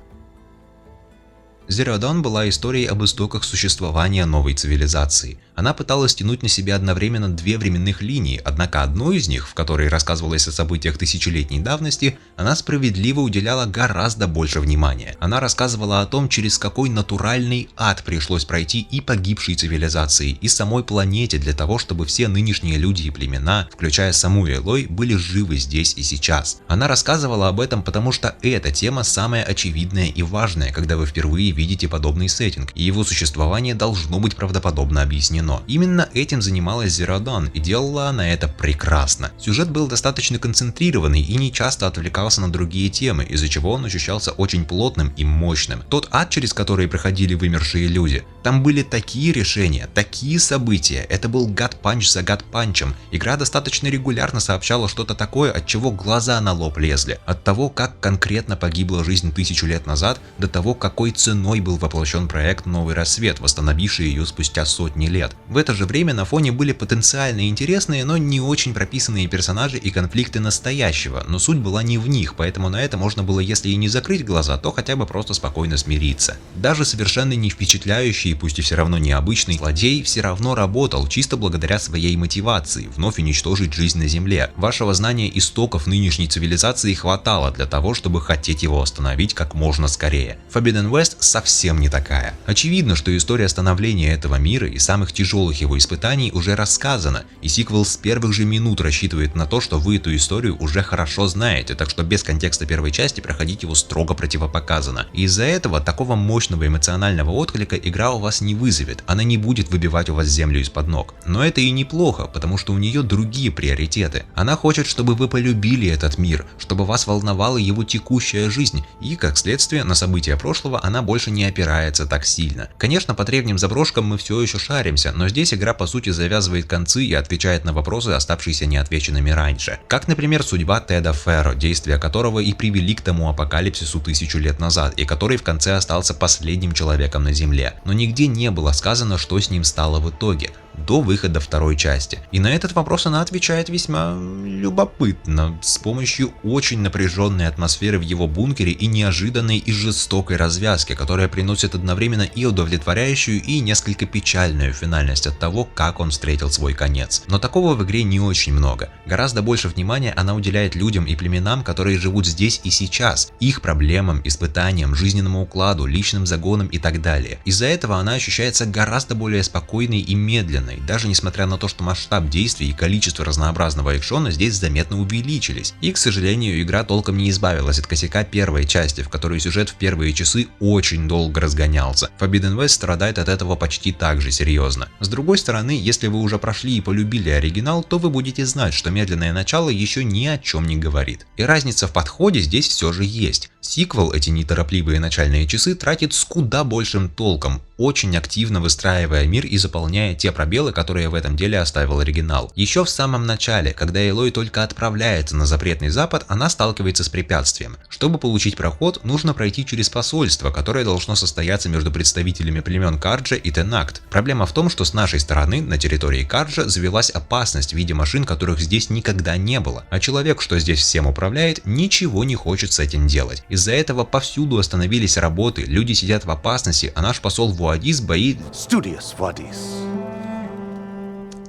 Zero Dawn была историей об истоках существования новой цивилизации. Она пыталась тянуть на себя одновременно две временных линии, однако одной из них, в которой рассказывалось о событиях тысячелетней давности, она справедливо уделяла гораздо больше внимания. Она рассказывала о том, через какой натуральный ад пришлось пройти и погибшей цивилизации, и самой планете для того, чтобы все нынешние люди и племена, включая саму Элой, были живы здесь и сейчас. Она рассказывала об этом, потому что эта тема самая очевидная и важная, когда вы впервые видите подобный сеттинг, и его существование должно быть правдоподобно объяснено. Именно этим занималась Zero Dawn, и делала она это прекрасно. Сюжет был достаточно концентрированный и не часто отвлекался на другие темы, из-за чего он ощущался очень плотным и мощным. Тот ад, через который проходили вымершие люди, там были такие решения, такие события, это был гад-панч за гад-панчем. Игра достаточно регулярно сообщала что-то такое, от чего глаза на лоб лезли. От того, как конкретно погибла жизнь 1000 лет назад, до того, какой ценой был воплощен проект «Новый рассвет», восстановивший ее спустя сотни лет. В это же время на фоне были потенциально интересные, но не очень прописанные персонажи и конфликты настоящего, но суть была не в них, поэтому на это можно было, если и не закрыть глаза, то хотя бы просто спокойно смириться. Даже совершенно не впечатляющий, пусть и все равно необычный злодей, все равно работал чисто благодаря своей мотивации – вновь уничтожить жизнь на Земле. Вашего знания истоков нынешней цивилизации хватало для того, чтобы хотеть его остановить как можно скорее. Forbidden West совсем не такая. Очевидно, что история становления этого мира и самых тяжелых его испытаний уже рассказана, и сиквел с первых же минут рассчитывает на то, что вы эту историю уже хорошо знаете, так что без контекста первой части проходить его строго противопоказано. И из-за этого такого мощного эмоционального отклика игра у вас не вызовет, она не будет выбивать у вас землю из-под ног. Но это и неплохо, потому что у нее другие приоритеты. Она хочет, чтобы вы полюбили этот мир, чтобы вас волновала его текущая жизнь, и, как следствие, на события прошлого она больше не опирается так сильно. Конечно, по древним заброшкам мы все еще шаримся, но здесь игра по сути завязывает концы и отвечает на вопросы, оставшиеся неотвеченными раньше. Как, например, судьба Теда Ферро, действия которого и привели к тому апокалипсису 1000 лет назад, и который в конце остался последним человеком на Земле. Но нигде не было сказано, что с ним стало в итоге, до выхода второй части. И на этот вопрос она отвечает весьма любопытно, с помощью очень напряженной атмосферы в его бункере и неожиданной и жестокой развязки, которая приносит одновременно и удовлетворяющую, и несколько печальную финальность от того, как он встретил свой конец. Но такого в игре не очень много. Гораздо больше внимания она уделяет людям и племенам, которые живут здесь и сейчас, их проблемам, испытаниям, жизненному укладу, личным загонам и так далее. Из-за этого она ощущается гораздо более спокойной и медленной, даже несмотря на то, что масштаб действий и количество разнообразного экшона здесь заметно увеличились. И, к сожалению, игра толком не избавилась от косяка первой части, в которой сюжет в первые часы очень долго разгонялся. Forbidden West страдает от этого почти так же серьезно. С другой стороны, если вы уже прошли и полюбили оригинал, то вы будете знать, что медленное начало еще ни о чем не говорит. И разница в подходе здесь все же есть. Сиквел эти неторопливые начальные часы тратит с куда большим толком, очень активно выстраивая мир и заполняя те пробелы, которые в этом деле оставил оригинал. Еще в самом начале, когда Элой только отправляется на запретный запад, она сталкивается с препятствием. Чтобы получить проход, нужно пройти через посольство, которое должно состояться между представителями племен Карджа и Тенакт. Проблема в том, что с нашей стороны, на территории Карджа, завелась опасность в виде машин, которых здесь никогда не было, а человек, что здесь всем управляет, ничего не хочет с этим делать. Из-за этого повсюду остановились работы, люди сидят в опасности, а наш посол Вуадис боит... Studious Wadis.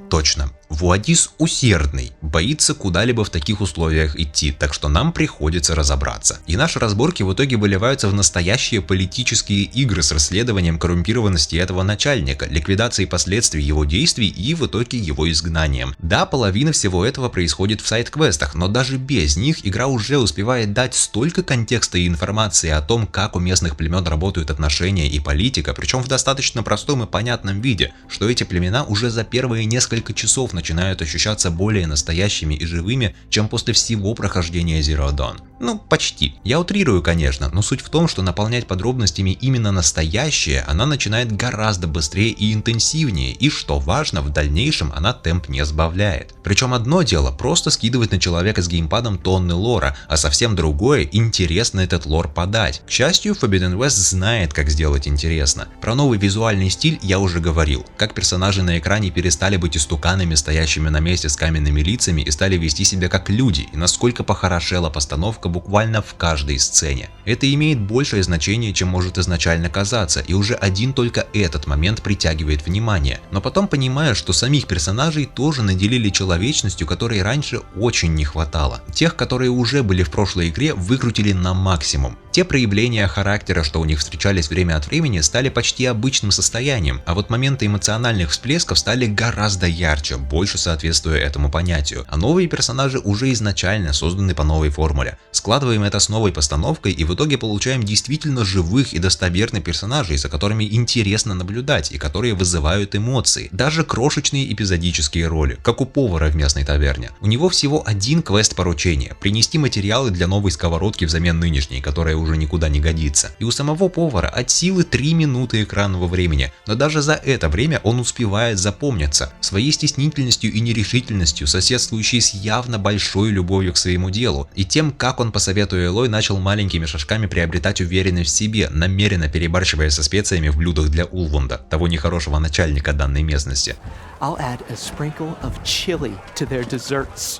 Точно. Вуадис усердный, боится куда-либо в таких условиях идти, так что нам приходится разобраться. И наши разборки в итоге выливаются в настоящие политические игры с расследованием коррумпированности этого начальника, ликвидацией последствий его действий и в итоге его изгнанием. Да, половина всего этого происходит в сайд-квестах, но даже без них игра уже успевает дать столько контекста и информации о том, как у местных племен работают отношения и политика, причем в достаточно простом и понятном виде, что эти племена уже за первые несколько часов начинают ощущаться более настоящими и живыми, чем после всего прохождения Zero Dawn. Ну, почти. Я утрирую, конечно, но суть в том, что наполнять подробностями именно настоящее она начинает гораздо быстрее и интенсивнее, и, что важно, в дальнейшем она темп не сбавляет. Причем одно дело просто скидывать на человека с геймпадом тонны лора, а совсем другое — интересно этот лор подать. К счастью, Forbidden West знает, как сделать интересно. Про новый визуальный стиль я уже говорил, как персонажи на экране перестали быть истуканами, стоящими на месте с каменными лицами, и стали вести себя как люди, и насколько похорошела постановка буквально в каждой сцене. Это имеет большее значение, чем может изначально казаться, и уже один только этот момент притягивает внимание. Но потом понимаешь, что самих персонажей тоже наделили человечностью, которой раньше очень не хватало. Тех, которые уже были в прошлой игре, выкрутили на максимум. Те проявления характера, что у них встречались время от времени, стали почти обычным состоянием, а вот моменты эмоциональных всплесков стали гораздо ярче, больше соответствуя этому понятию. А новые персонажи уже изначально созданы по новой формуле. Складываем это с новой постановкой и в итоге получаем действительно живых и достоверных персонажей, за которыми интересно наблюдать и которые вызывают эмоции. Даже крошечные эпизодические роли, как у повара в местной таверне. У него всего один квест поручения – принести материалы для новой сковородки взамен нынешней, которая уже никуда не годится. И у самого повара от силы 3 минуты экранного времени, но даже за это время он успевает запомниться. Своей стеснительностью и нерешительностью, соседствующей с явно большой любовью к своему делу, и тем, как он по совету Элой начал маленькими шажками приобретать уверенность в себе, намеренно перебарщивая со специями в блюдах для Улвунда, того нехорошего начальника данной местности. I'll add a sprinkle of chili to their desserts.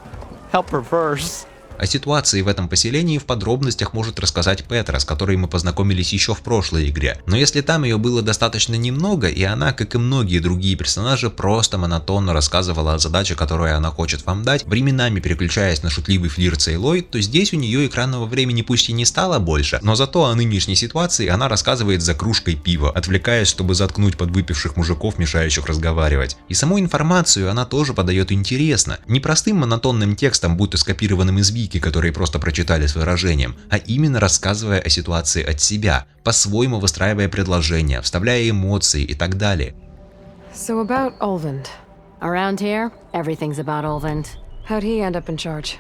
How perverse. О ситуации в этом поселении в подробностях может рассказать Петра, с которой мы познакомились еще в прошлой игре. Но если там ее было достаточно немного, и она, как и многие другие персонажи, просто монотонно рассказывала о задаче, которую она хочет вам дать, временами переключаясь на шутливый флирт с Элой, то здесь у нее экранного времени пусть и не стало больше, но зато о нынешней ситуации она рассказывает за кружкой пива, отвлекаясь, чтобы заткнуть подвыпивших мужиков, мешающих разговаривать. И саму информацию она тоже подает интересно, не простым монотонным текстом, будто скопированным из Вики, которые просто прочитали с выражением, а именно рассказывая о ситуации от себя, по-своему выстраивая предложения, вставляя эмоции и так далее. So about Olvend. Around here, everything's about Olvend. How'd he end up in charge?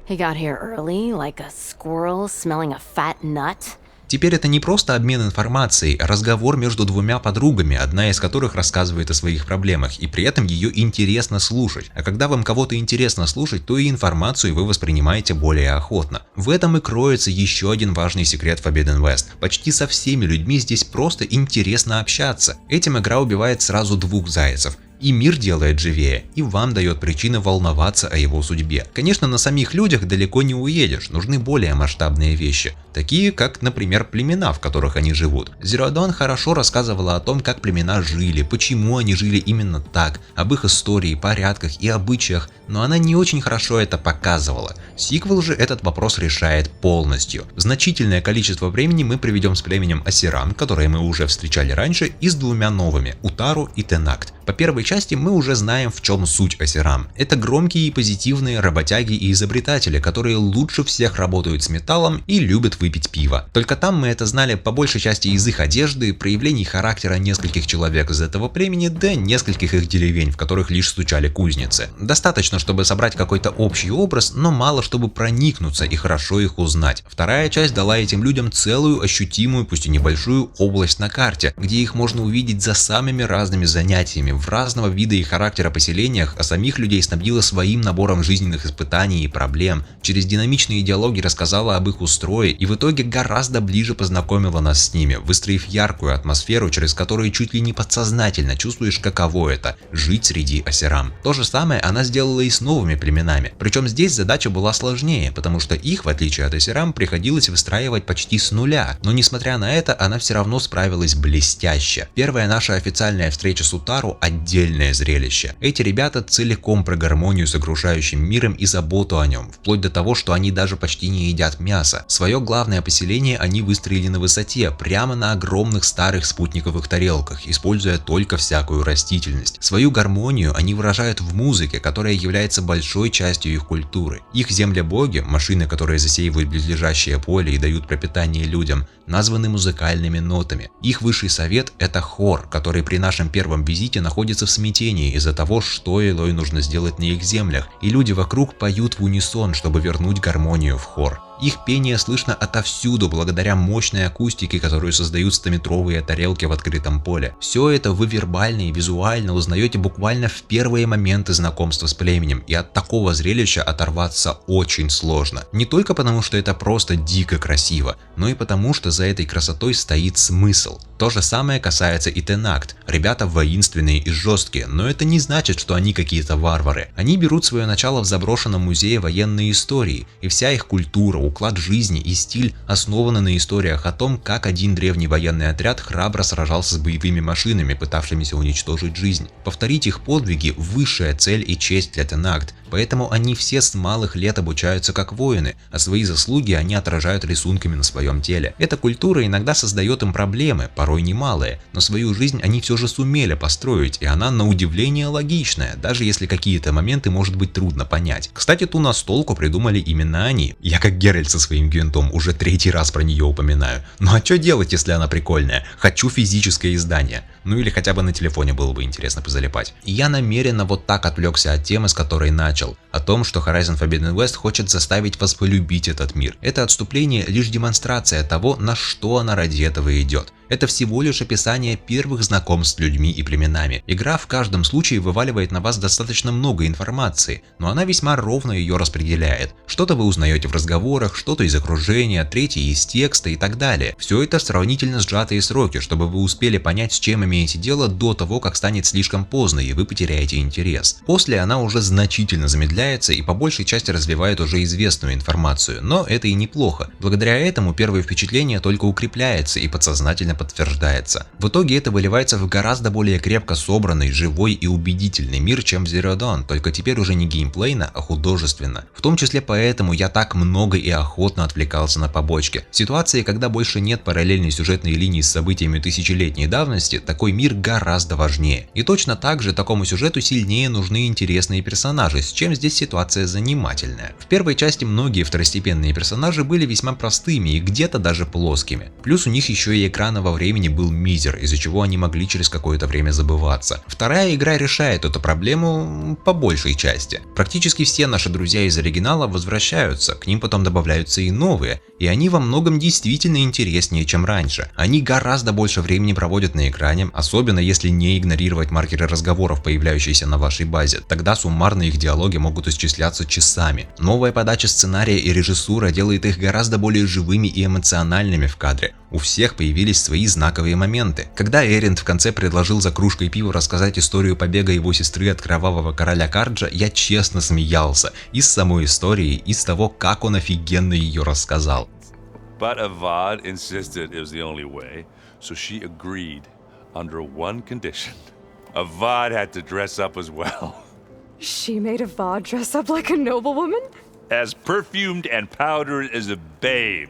He got here early, like a squirrel smelling a fat nut. Теперь это не просто обмен информацией, а разговор между двумя подругами, одна из которых рассказывает о своих проблемах, и при этом ее интересно слушать. А когда вам кого-то интересно слушать, то и информацию вы воспринимаете более охотно. В этом и кроется еще один важный секрет Forbidden West. Почти со всеми людьми здесь просто интересно общаться. Этим игра убивает сразу двух зайцев. И мир делает живее, и вам дает причины волноваться о его судьбе. Конечно, на самих людях далеко не уедешь, нужны более масштабные вещи, такие как, например, племена, в которых они живут. Zero Dawn хорошо рассказывала о том, как племена жили, почему они жили именно так, об их истории, порядках и обычаях, но она не очень хорошо это показывала. Сиквел же этот вопрос решает полностью. Значительное количество времени мы проведем с племенем Асиран, которое мы уже встречали раньше, и с двумя новыми – Утару и Тенакт. По первой части мы уже знаем, в чем суть Асиран. Это громкие и позитивные работяги и изобретатели, которые лучше всех работают с металлом и любят выпить пиво. Только там мы это знали по большей части из их одежды, проявлений характера нескольких человек из этого племени, да нескольких их деревень, в которых лишь стучали кузницы. Достаточно, чтобы собрать какой-то общий образ, но мало чтобы проникнуться и хорошо их узнать. Вторая часть дала этим людям целую ощутимую, пусть и небольшую, область на карте, где их можно увидеть за самыми разными занятиями, в разного вида и характера поселениях, а самих людей снабдила своим набором жизненных испытаний и проблем, через динамичные диалоги рассказала об их устрое и в итоге гораздо ближе познакомила нас с ними, выстроив яркую атмосферу, через которую чуть ли не подсознательно чувствуешь, каково это – жить среди Асиран. То же самое она сделала и с новыми племенами, причем здесь задача была сложнее, потому что их, в отличие от Асиран, приходилось выстраивать почти с нуля, но несмотря на это, она все равно справилась блестяще. Первая наша официальная встреча с Утару – отдельное зрелище. Эти ребята целиком про гармонию с окружающим миром и заботу о нем, вплоть до того, что они даже почти не едят мясо. Свое главное поселение они выстроили на высоте, прямо на огромных старых спутниковых тарелках, используя только всякую растительность. Свою гармонию они выражают в музыке, которая является большой частью их культуры. Их землебоги, машины, которые засеивают близлежащее поле и дают пропитание людям, названы музыкальными нотами. Их высший совет – это хор, который при нашем первом визите находится в смятении из-за того, что Элой нужно сделать на их землях, и люди вокруг поют в унисон, чтобы вернуть гармонию в хор. Их пение слышно отовсюду благодаря мощной акустике, которую создают 100-метровые тарелки в открытом поле. Все это вы вербально и визуально узнаете буквально в первые моменты знакомства с племенем, и от такого зрелища оторваться очень сложно. Не только потому, что это просто дико красиво, но и потому, что за этой красотой стоит смысл. То же самое касается и Тенакт. Ребята воинственные и жесткие, но это не значит, что они какие-то варвары. Они берут свое начало в заброшенном музее военной истории, и вся их культура, уклад жизни и стиль основаны на историях о том, как один древний военный отряд храбро сражался с боевыми машинами, пытавшимися уничтожить жизнь. Повторить их подвиги – высшая цель и честь для Тенакт, поэтому они все с малых лет обучаются как воины, а свои заслуги они отражают рисунками на своем теле. Эта культура иногда создает им проблемы, порой немалые, но свою жизнь они все же сумели построить, и она на удивление логичная, даже если какие-то моменты может быть трудно понять. Кстати, ту настолку придумали именно они. Я как Геральт со своим гвинтом уже 3-й раз про нее упоминаю. Ну а что делать, если она прикольная? Хочу физическое издание. Ну или хотя бы на телефоне было бы интересно позалипать. И я намеренно вот так отвлекся от темы, с которой начал. О том, что Horizon Forbidden West хочет заставить вас полюбить этот мир. Это отступление лишь демонстрация того, на что она ради этого идет. Это всего лишь описание первых знакомств с людьми и племенами. Игра в каждом случае вываливает на вас достаточно много информации, но она весьма ровно ее распределяет. Что-то вы узнаете в разговорах, что-то из окружения, третье из текста и так далее. Все это в сравнительно сжатые сроки, чтобы вы успели понять, с чем имеете дело до того, как станет слишком поздно и вы потеряете интерес. После она уже значительно замедляется и по большей части развивает уже известную информацию, но это и неплохо. Благодаря этому первое впечатление только укрепляется и подсознательно подтверждается. В итоге это выливается в гораздо более крепко собранный, живой и убедительный мир, чем Zero Dawn, только теперь уже не геймплейно, а художественно. В том числе поэтому я так много и охотно отвлекался на побочки. В ситуации, когда больше нет параллельной сюжетной линии с событиями тысячелетней давности, такой мир гораздо важнее. И точно так же такому сюжету сильнее нужны интересные персонажи, с чем здесь ситуация занимательная. В первой части многие второстепенные персонажи были весьма простыми и где-то даже плоскими. Плюс у них еще и экранного времени был мизер, из-за чего они могли через какое-то время забываться. Вторая игра решает эту проблему по большей части. Практически все наши друзья из оригинала возвращаются, к ним потом добавляются и новые, и они во многом действительно интереснее, чем раньше. Они гораздо больше времени проводят на экране, особенно если не игнорировать маркеры разговоров, появляющиеся на вашей базе. Тогда суммарно их диалоги могут исчисляться часами. Новая подача сценария и режиссура делает их гораздо более живыми и эмоциональными в кадре. У всех появились свои знаковые моменты. Когда Эринд в конце предложил за кружкой пива рассказать историю побега его сестры от кровавого короля Карджа, я честно смеялся. И с самой истории, и с того, как он офигенно ее рассказал. But Avad insisted it was the only way, so she agreed under one condition. Avad had to dress up as well. She made Avad dress up like a noblewoman? As perfumed and powdered as a babe.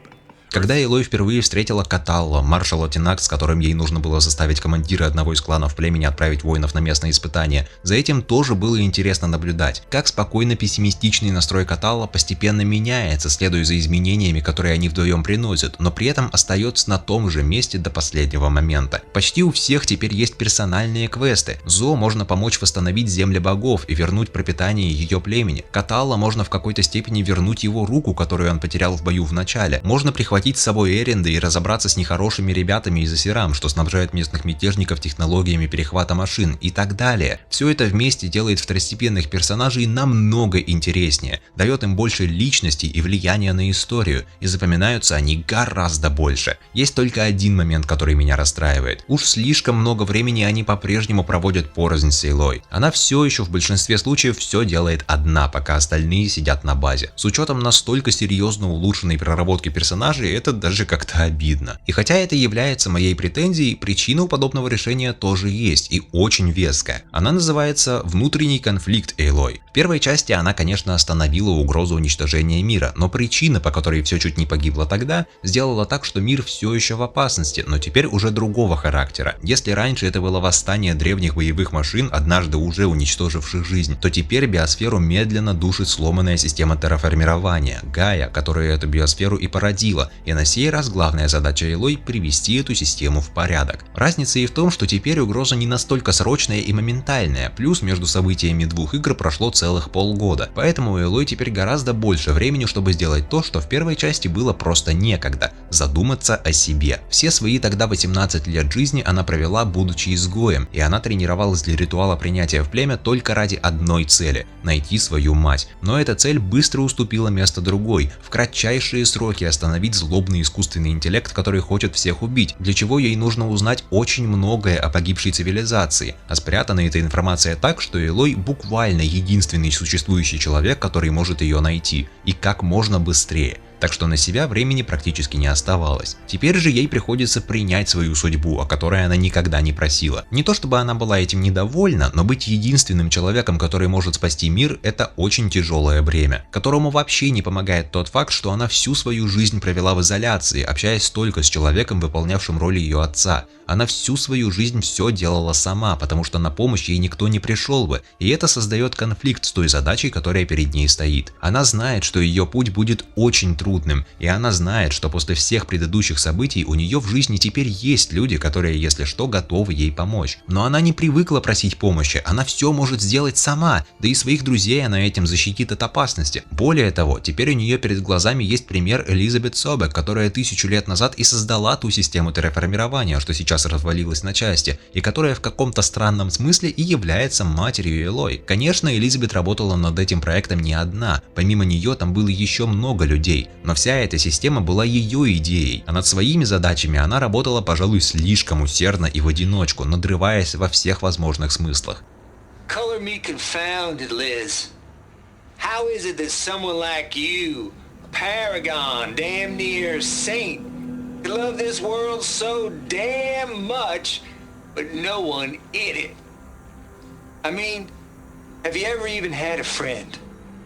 Когда Элой впервые встретила Каталла, маршала Тинак, с которым ей нужно было заставить командира одного из кланов племени отправить воинов на местные испытания, за этим тоже было интересно наблюдать, как спокойно пессимистичный настрой Каталла постепенно меняется, следуя за изменениями, которые они вдвоем приносят, но при этом остается на том же месте до последнего момента. Почти у всех теперь есть персональные квесты. Зо можно помочь восстановить земли богов и вернуть пропитание ее племени. Каталла можно в какой-то степени вернуть его руку, которую он потерял в бою в начале. Можно прихватить с собой Эринда и разобраться с нехорошими ребятами из Асирам, что снабжают местных мятежников технологиями перехвата машин и так далее. Все это вместе делает второстепенных персонажей намного интереснее, дает им больше личности и влияния на историю, и запоминаются они гораздо больше. Есть только один момент, который меня расстраивает. Уж слишком много времени они по-прежнему проводят порознь с Эйлой. Она все еще в большинстве случаев все делает одна, пока остальные сидят на базе. С учетом настолько серьезно улучшенной проработки персонажей, это даже как-то обидно. И хотя это является моей претензией, причина у подобного решения тоже есть и очень веская. Она называется «Внутренний конфликт Эйлой». В первой части она, конечно, остановила угрозу уничтожения мира, но причина, по которой все чуть не погибло тогда, сделала так, что мир все еще в опасности, но теперь уже другого характера. Если раньше это было восстание древних боевых машин, однажды уже уничтоживших жизнь, то теперь биосферу медленно душит сломанная система терраформирования, Гая, которая эту биосферу и породила. И на сей раз главная задача Элой – привести эту систему в порядок. Разница и в том, что теперь угроза не настолько срочная и моментальная, плюс между событиями двух игр прошло целых полгода, поэтому у Элой теперь гораздо больше времени, чтобы сделать то, что в первой части было просто некогда – задуматься о себе. Все свои тогда 18 лет жизни она провела, будучи изгоем, и она тренировалась для ритуала принятия в племя только ради одной цели – найти свою мать. Но эта цель быстро уступила место другой – в кратчайшие сроки остановить злобный искусственный интеллект, который хочет всех убить, для чего ей нужно узнать очень многое о погибшей цивилизации, а спрятана эта информация так, что Элой буквально единственный существующий человек, который может ее найти, и как можно быстрее. так что на себя времени практически не оставалось. Теперь же ей приходится принять свою судьбу, о которой она никогда не просила. Не то чтобы она была этим недовольна, но быть единственным человеком, который может спасти мир, это очень тяжелое бремя, которому вообще не помогает тот факт, что она всю свою жизнь провела в изоляции, общаясь только с человеком, выполнявшим роль ее отца. Она всю свою жизнь все делала сама, потому что на помощь ей никто не пришел бы, и это создает конфликт с той задачей, которая перед ней стоит. Она знает, что ее путь будет очень трудным, и она знает, что после всех предыдущих событий у нее в жизни теперь есть люди, которые, если что, готовы ей помочь. Но она не привыкла просить помощи, она все может сделать сама, да и своих друзей она этим защитит от опасности. Более того, теперь у нее перед глазами есть пример Элизабет Собек, которая 1000 лет назад и создала ту систему терраформирования, что сейчас развалилась на части, и которая в каком-то странном смысле и является матерью Элой. Конечно, Элизабет работала над этим проектом не одна, помимо нее там было еще много людей, но вся эта система была ее идеей, а над своими задачами она работала, пожалуй, слишком усердно и в одиночку, надрываясь во всех возможных смыслах. Color me confounded, Liz. How is it that someone like you, a paragon, damn near saint, could love this world so damn much, but no one in it? I mean, have you ever even had a friend?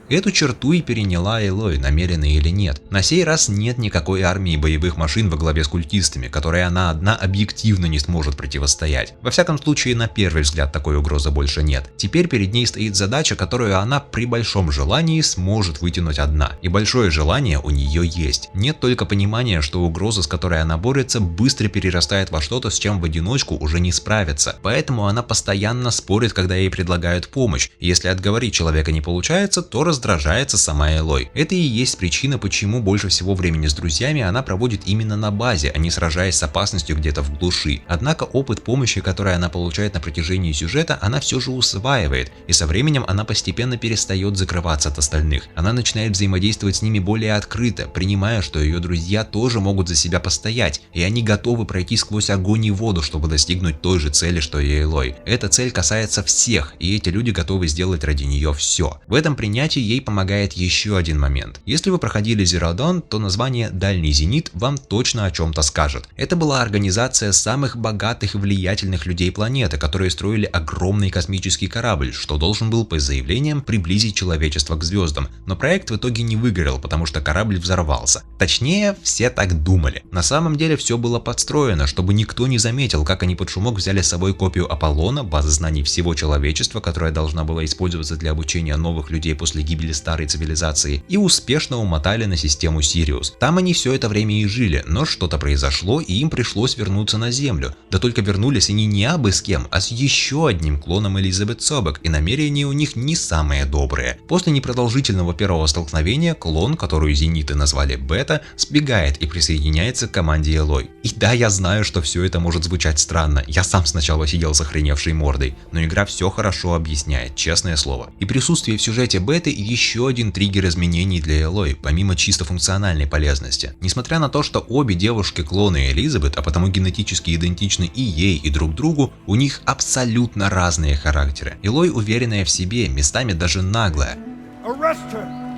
Эту черту и переняла Элой, намеренно или нет. На сей раз нет никакой армии боевых машин во главе с культистами, которой она одна объективно не сможет противостоять. Во всяком случае, на первый взгляд такой угрозы больше нет. Теперь перед ней стоит задача, которую она при большом желании сможет вытянуть одна. И большое желание у нее есть. Нет только понимания, что угроза, с которой она борется, быстро перерастает во что-то, с чем в одиночку уже не справиться. Поэтому она постоянно спорит, когда ей предлагают помощь. И если отговорить человека не получается, то раздражается сама Элой. Это и есть причина, почему больше всего времени с друзьями она проводит именно на базе, а не сражаясь с опасностью где-то в глуши. Однако опыт помощи, который она получает на протяжении сюжета, она все же усваивает, и со временем она постепенно перестает закрываться от остальных. Она начинает взаимодействовать с ними более открыто, принимая, что ее друзья тоже могут за себя постоять, и они готовы пройти сквозь огонь и воду, чтобы достигнуть той же цели, что и Элой. Эта цель касается всех, и эти люди готовы сделать ради нее все. В этом принятии ей помогает еще один момент. Если вы проходили Zero Dawn, то название «Дальний Зенит» вам точно о чем-то скажет. Это была организация самых богатых и влиятельных людей планеты, которые строили огромный космический корабль, что должен был, по заявлениям, приблизить человечество к звездам. Но проект в итоге не выгорел, потому что корабль взорвался. Точнее, все так думали. На самом деле все было подстроено, чтобы никто не заметил, как они под шумок взяли с собой копию Аполлона, базы знаний всего человечества, которая должна была использоваться для обучения новых людей после гибели старой цивилизации, и успешно умотали на систему Сириус. Там они все это время и жили, но что-то произошло, и им пришлось вернуться на Землю. Да только вернулись они не абы с кем, а с еще одним клоном Элизабет Собек, и намерения у них не самые добрые. После непродолжительного первого столкновения клон, которую зениты назвали Бета, сбегает и присоединяется к команде Элой. И да, я знаю, что все это может звучать странно, я сам сначала сидел с охреневшей мордой, но игра все хорошо объясняет, честное слово. И присутствие в сюжете Беты еще один триггер изменений для Элой, помимо чисто функциональной полезности. Несмотря на то, что обе девушки клоны Элизабет, а потому генетически идентичны и ей, и друг другу, у них абсолютно разные характеры. Элой уверенная в себе, местами даже наглая.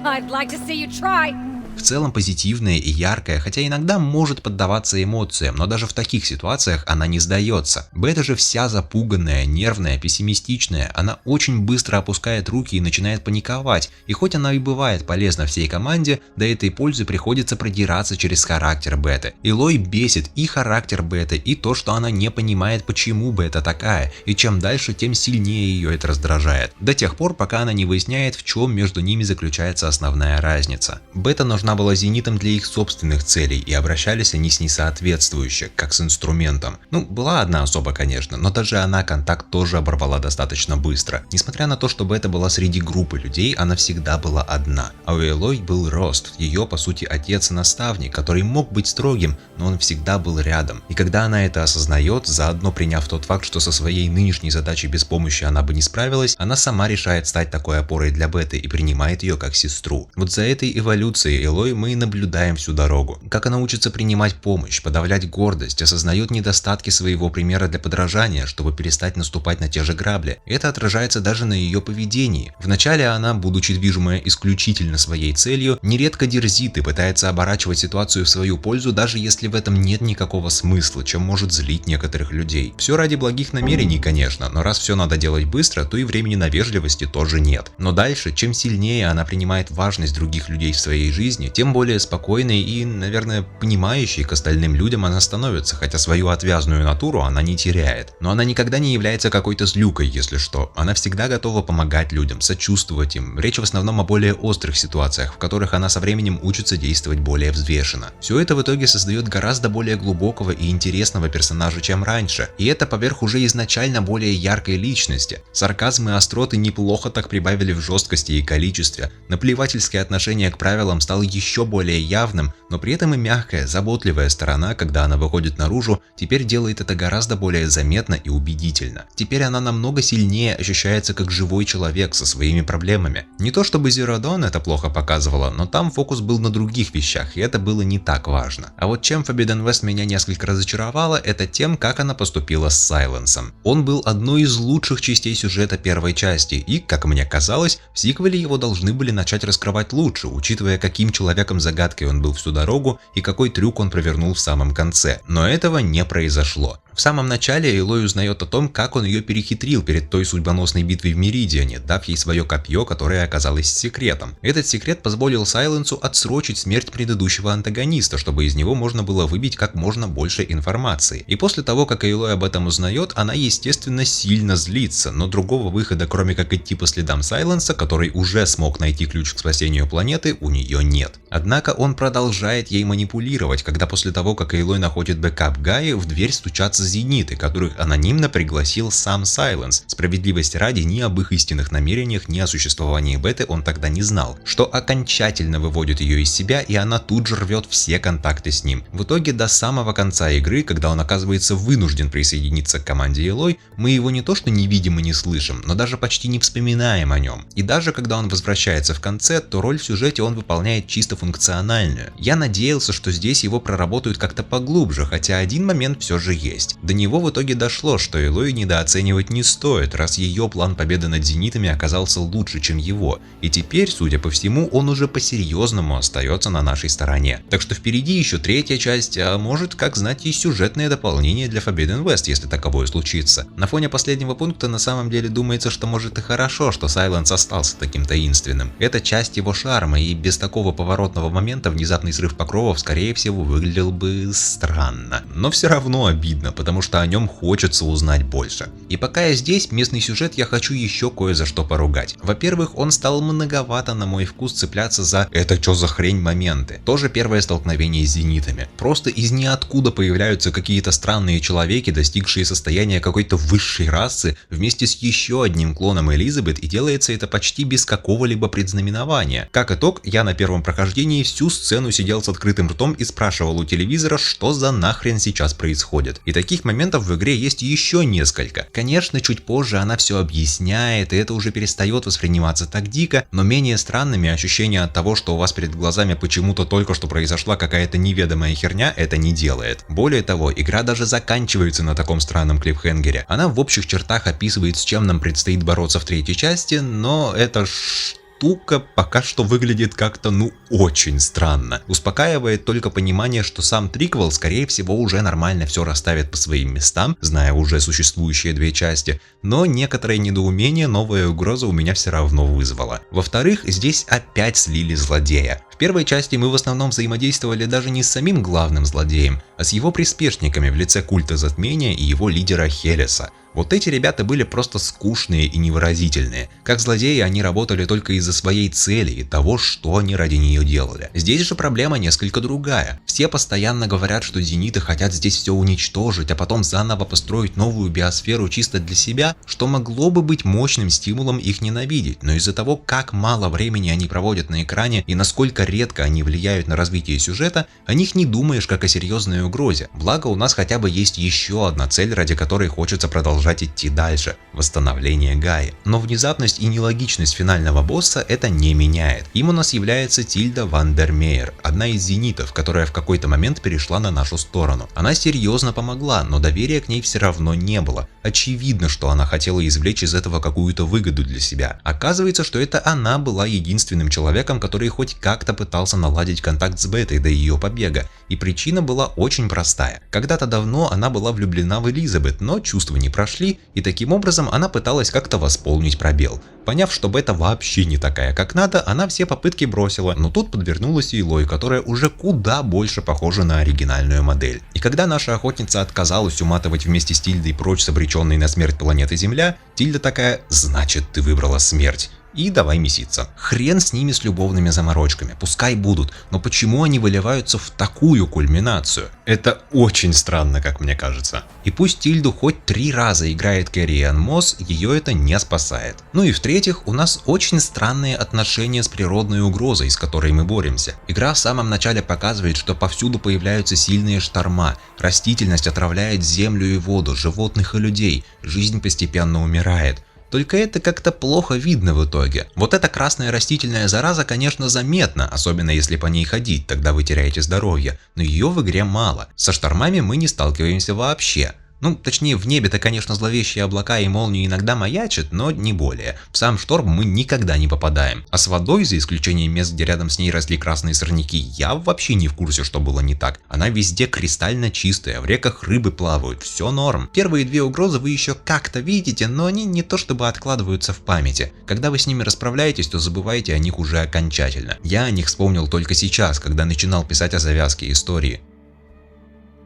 I'd like to see you try. В целом позитивная и яркая, хотя иногда может поддаваться эмоциям, но даже в таких ситуациях она не сдается. Бета же вся запуганная, нервная, пессимистичная, она очень быстро опускает руки и начинает паниковать, и хоть она и бывает полезна всей команде, до этой пользы приходится продираться через характер Беты. Элой бесит и характер Беты, и то, что она не понимает, почему Бета такая, и чем дальше, тем сильнее ее это раздражает. До тех пор, пока она не выясняет, в чем между ними заключается основная разница. Бета нужна была зенитом для их собственных целей, и обращались они с ней соответствующе, как с инструментом. Ну, была одна особа, конечно, но даже она контакт тоже оборвала достаточно быстро. Несмотря на то, что Бета была среди группы людей, она всегда была одна. А у Элой был Рост, ее по сути отец и наставник, который мог быть строгим, но он всегда был рядом. И когда она это осознает, заодно приняв тот факт, что со своей нынешней задачей без помощи она бы не справилась, она сама решает стать такой опорой для Беты и принимает ее как сестру. Вот за этой эволюцией Элой мы и наблюдаем всю дорогу. Как она учится принимать помощь, подавлять гордость, осознает недостатки своего примера для подражания, чтобы перестать наступать на те же грабли. Это отражается даже на ее поведении. Вначале она, будучи движимая исключительно своей целью, нередко дерзит и пытается оборачивать ситуацию в свою пользу, даже если в этом нет никакого смысла, чем может злить некоторых людей. Все ради благих намерений, конечно, но раз все надо делать быстро, то и времени на вежливости тоже нет. Но дальше, чем сильнее она принимает важность других людей в своей жизни, тем более спокойной и, наверное, понимающей к остальным людям она становится, хотя свою отвязную натуру она не теряет. Но она никогда не является какой-то злюкой, если что. Она всегда готова помогать людям, сочувствовать им. Речь в основном о более острых ситуациях, в которых она со временем учится действовать более взвешенно. Все это в итоге создает гораздо более глубокого и интересного персонажа, чем раньше. И это поверх уже изначально более яркой личности. Сарказм и остроты неплохо так прибавили в жесткости и количестве. Наплевательское отношение к правилам стало еще более явным, но при этом и мягкая, заботливая сторона, когда она выходит наружу, теперь делает это гораздо более заметно и убедительно. Теперь она намного сильнее ощущается как живой человек со своими проблемами. Не то чтобы Zero Dawn это плохо показывала, но там фокус был на других вещах, и это было не так важно. А вот чем Forbidden West меня несколько разочаровала, это тем, как она поступила с Сайленсом. Он был одной из лучших частей сюжета первой части, и, как мне казалось, в сиквеле его должны были начать раскрывать лучше, учитывая, каким человеком-загадкой он был всю дорогу и какой трюк он провернул в самом конце. Но этого не произошло. В самом начале Элой узнает о том, как он ее перехитрил перед той судьбоносной битвой в Меридиане, дав ей свое копье, которое оказалось секретом. Этот секрет позволил Сайленсу отсрочить смерть предыдущего антагониста, чтобы из него можно было выбить как можно больше информации. И после того, как Элой об этом узнает, она, естественно, сильно злится, но другого выхода, кроме как идти по следам Сайленса, который уже смог найти ключ к спасению планеты, у нее нет. Однако он продолжает ей манипулировать, когда после того, как Элой находит бэкап Гаи, в дверь стучатся зениты, которых анонимно пригласил сам Сайленс. Справедливости ради, ни об их истинных намерениях, ни о существовании беты он тогда не знал, что окончательно выводит ее из себя, и она тут же рвет все контакты с ним. В итоге до самого конца игры, когда он оказывается вынужден присоединиться к команде Элой, мы его не то что не видим и не слышим, но даже почти не вспоминаем о нем. И даже когда он возвращается в конце, то роль в сюжете он выполняет чисто функциональную. Я надеялся, что здесь его проработают как-то поглубже, хотя один момент все же есть. До него в итоге дошло, что Элой недооценивать не стоит, раз ее план победы над зенитами оказался лучше, чем его, и теперь, судя по всему, он уже по-серьезному остается на нашей стороне. Так что впереди еще третья часть, а может, как знать, и сюжетное дополнение для Forbidden West, если таковое случится. На фоне последнего пункта на самом деле думается, что может и хорошо, что Сайленс остался таким таинственным. Это часть его шарма, и без такого поворотного момента внезапный срыв покровов, скорее всего, выглядел бы странно. Но все равно обидно, потому что о нем хочется узнать больше. И пока я здесь, местный сюжет я хочу еще кое за что поругать. Во-первых, он стал многовато на мой вкус цепляться за «это чё за хрень» моменты. Тоже первое столкновение с зенитами. Просто из ниоткуда появляются какие-то странные человеки, достигшие состояния какой-то высшей расы, вместе с еще одним клоном Элизабет, и делается это почти без какого-либо предзнаменования. Как итог, я на первом прохождении всю сцену сидел с открытым ртом и спрашивал у телевизора, что за нахрен сейчас происходит. И таких моментов в игре есть еще несколько. Конечно, чуть позже она все объясняет, и это уже перестает восприниматься так дико, но менее странными ощущения от того, что у вас перед глазами почему-то только что произошла какая-то неведомая херня, это не делает. Более того, игра даже заканчивается на таком странном клиффхенгере. Она в общих чертах описывает, с чем нам предстоит бороться в третьей части, но это штука пока что выглядит как-то очень странно. Успокаивает только понимание, что сам триквел скорее всего уже нормально все расставит по своим местам, зная уже существующие две части, но некоторое недоумение новая угроза у меня все равно вызвала. Во-вторых, здесь опять слили злодея. В первой части мы в основном взаимодействовали даже не с самим главным злодеем, а с его приспешниками в лице культа затмения и его лидера Хелеса. Вот эти ребята были просто скучные и невыразительные. Как злодеи они работали только из-за своей цели и того, что они ради нее делали. Здесь же проблема несколько другая. Все постоянно говорят, что зениты хотят здесь все уничтожить, а потом заново построить новую биосферу чисто для себя, что могло бы быть мощным стимулом их ненавидеть. Но из-за того, как мало времени они проводят на экране и насколько редко они влияют на развитие сюжета, о них не думаешь как о серьезной угрозе. Благо у нас хотя бы есть еще одна цель, ради которой хочется продолжать продолжать идти дальше – восстановление Гаи. Но внезапность и нелогичность финального босса это не меняет. Им у нас является Тильда Вандермеер, одна из зенитов, которая в какой-то момент перешла на нашу сторону. Она серьезно помогла, но доверия к ней все равно не было. Очевидно, что она хотела извлечь из этого какую-то выгоду для себя. Оказывается, что это она была единственным человеком, который хоть как-то пытался наладить контакт с Бетой до ее побега. И причина была очень простая. Когда-то давно она была влюблена в Элизабет, но чувства не прошли, и таким образом она пыталась как-то восполнить пробел. Поняв, что Бета вообще не такая, как надо, она все попытки бросила, но тут подвернулась Элой, которая уже куда больше похожа на оригинальную модель. И когда наша охотница отказалась уматывать вместе с Тильдой прочь с обреченной на смерть планеты Земля, Тильда такая: «Значит, ты выбрала смерть. И давай меситься». Хрен с ними, с любовными заморочками, пускай будут, но почему они выливаются в такую кульминацию? Это очень странно, как мне кажется. И пусть Тильду хоть 3 раза играет Кэрри-Энн Мосс, ее это не спасает. Ну и в-третьих, у нас очень странные отношения с природной угрозой, с которой мы боремся. Игра в самом начале показывает, что повсюду появляются сильные шторма, растительность отравляет землю и воду, животных и людей, жизнь постепенно умирает. Только это как-то плохо видно в итоге. Вот эта красная растительная зараза, конечно, заметна, особенно если по ней ходить, тогда вы теряете здоровье, но ее в игре мало. Со штормами мы не сталкиваемся вообще. Ну, точнее, в небе-то, конечно, зловещие облака и молнии иногда маячат, но не более. В сам шторм мы никогда не попадаем. А с водой, за исключением мест, где рядом с ней росли красные сорняки, я вообще не в курсе, что было не так. Она везде кристально чистая, в реках рыбы плавают, все норм. Первые 2 угрозы вы еще как-то видите, но они не то чтобы откладываются в памяти. Когда вы с ними расправляетесь, то забываете о них уже окончательно. Я о них вспомнил только сейчас, когда начинал писать о завязке истории.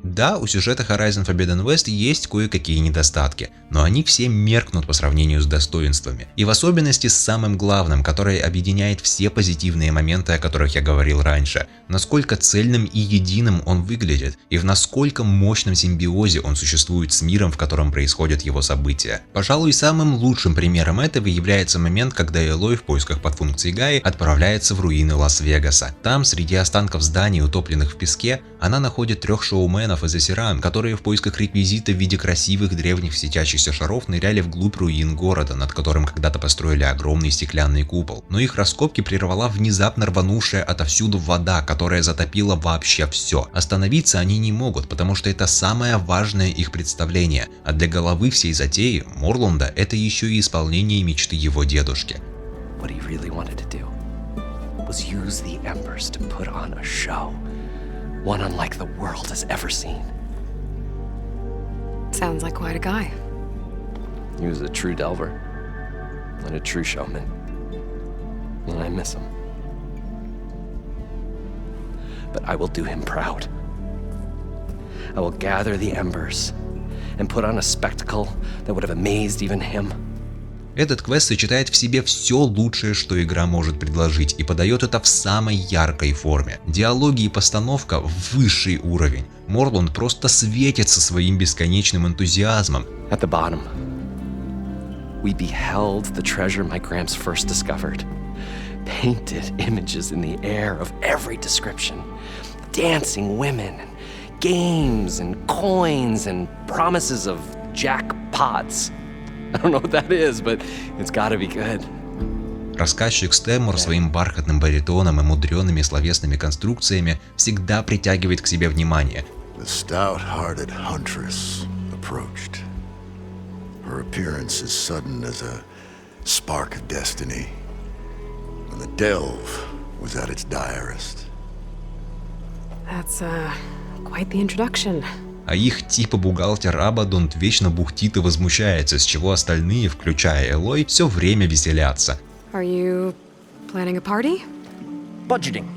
Да, у сюжета Horizon Forbidden West есть кое-какие недостатки, но они все меркнут по сравнению с достоинствами. И в особенности с самым главным, которое объединяет все позитивные моменты, о которых я говорил раньше. Насколько цельным и единым он выглядит, и в насколько мощном симбиозе он существует с миром, в котором происходят его события. Пожалуй, самым лучшим примером этого является момент, когда Элой в поисках подфункций Гаи отправляется в руины Лас-Вегаса. Там, среди останков зданий, утопленных в песке, она находит 3 шоуменов из Асиран, которые в поисках реквизита в виде красивых древних светящихся шаров ныряли вглубь руин города, над которым когда-то построили огромный стеклянный купол. Но их раскопки прервала внезапно рванувшая отовсюду вода, которая затопила вообще все. Остановиться они не могут, потому что это самое важное их представление, а для головы всей затеи Морланда это еще и исполнение мечты его дедушки. What he really wanted to do was use the embers to put on a show. One unlike the world has ever seen. Sounds like quite a guy. He was a true delver and a true showman. And I miss him. But I will do him proud. I will gather the embers and put on a spectacle that would have amazed even him. Этот квест сочетает в себе все лучшее, что игра может предложить, и подает это в самой яркой форме. Диалоги и постановка – высший уровень. Морланд просто светится своим бесконечным энтузиазмом. At the bottom, we beheld the treasure my Gramps first discovered. Painted images in the air of every description. Dancing women, and games, and coins, and promises of jackpots. I don't know what that is, but it's gotta be good. Рассказчик Стэммор своим бархатным баритоном и мудреными словесными конструкциями всегда притягивает к себе внимание. The stout-hearted huntress approached. Her appearance as sudden as a spark of destiny. When the delve was at its direst. That's, quite the introduction. А их типа бухгалтер Абадонт вечно бухтит и возмущается, с чего остальные, включая Элой, все время веселятся. Are you planning a party? Budgeting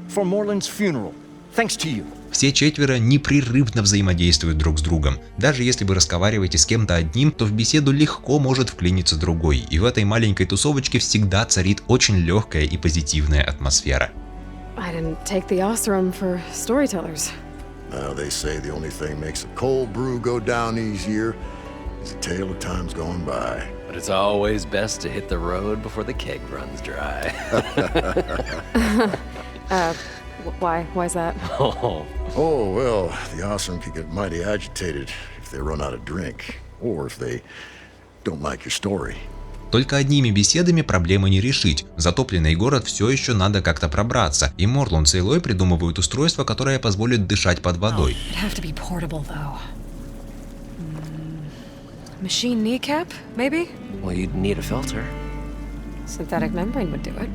for Moreland's funeral. Thanks to you. Все 4 непрерывно взаимодействуют друг с другом. Даже если вы разговариваете с кем-то одним, то в беседу легко может вклиниться другой, и в этой маленькой тусовочке всегда царит очень легкая и позитивная атмосфера. I didn't take the Osram for storytellers. They say the only thing makes a cold brew go down easier is a tale of times gone by. But it's always best to hit the road before the keg runs dry. Why? Why's that? Oh, Oh, well, the Osram can get mighty agitated if they run out of drink. or if they don't like your story. Только одними беседами проблемы не решить. В затопленный город все еще надо как-то пробраться, и Морланд с Эйлой придумывают устройство, которое позволит дышать под водой. It'd have to be portable, though. Machine kneecap, maybe? Well, you'd need a filter. Synthetic membrane would do it.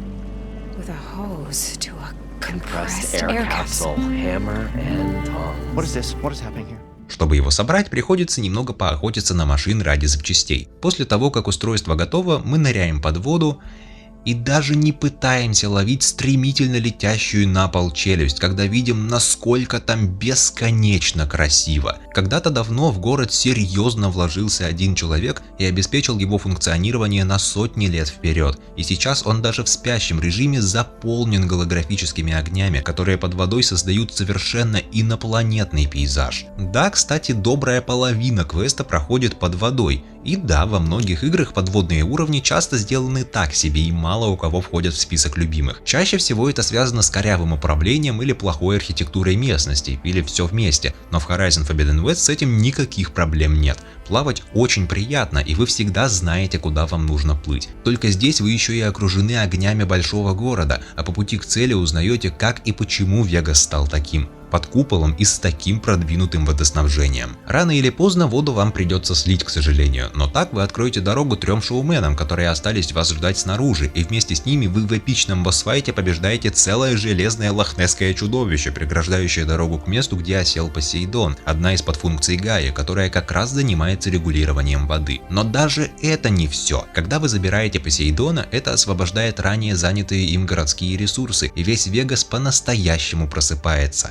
With a hose to a compressed Air air capsule, capsule. hammer and tongs. What is this? What is happening here? Чтобы его собрать, приходится немного поохотиться на машин ради запчастей. После того, как устройство готово, мы ныряем под воду и даже не пытаемся ловить стремительно летящую на пол челюсть, когда видим, насколько там бесконечно красиво. Когда-то давно в город серьезно вложился один человек и обеспечил его функционирование на сотни лет вперед. И сейчас он даже в спящем режиме заполнен голографическими огнями, которые под водой создают совершенно инопланетный пейзаж. Да, кстати, добрая половина квеста проходит под водой. И да, во многих играх подводные уровни часто сделаны так себе и мало у кого входят в список любимых. Чаще всего это связано с корявым управлением или плохой архитектурой местности, или все вместе, но в Horizon Forbidden West с этим никаких проблем нет. Плавать очень приятно, и вы всегда знаете, куда вам нужно плыть. Только здесь вы еще и окружены огнями большого города, а по пути к цели узнаете, как и почему Вегас стал таким. Под куполом и с таким продвинутым водоснабжением. Рано или поздно воду вам придется слить, к сожалению, но так вы откроете дорогу 3 шоуменам, которые остались вас ждать снаружи, и вместе с ними вы в эпичном босс-файте побеждаете целое железное лохнесское чудовище, преграждающее дорогу к месту, где осел Посейдон, одна из подфункций Гаи, которая как раз занимается регулированием воды. Но даже это не все. Когда вы забираете Посейдона, это освобождает ранее занятые им городские ресурсы, и весь Вегас по-настоящему просыпается.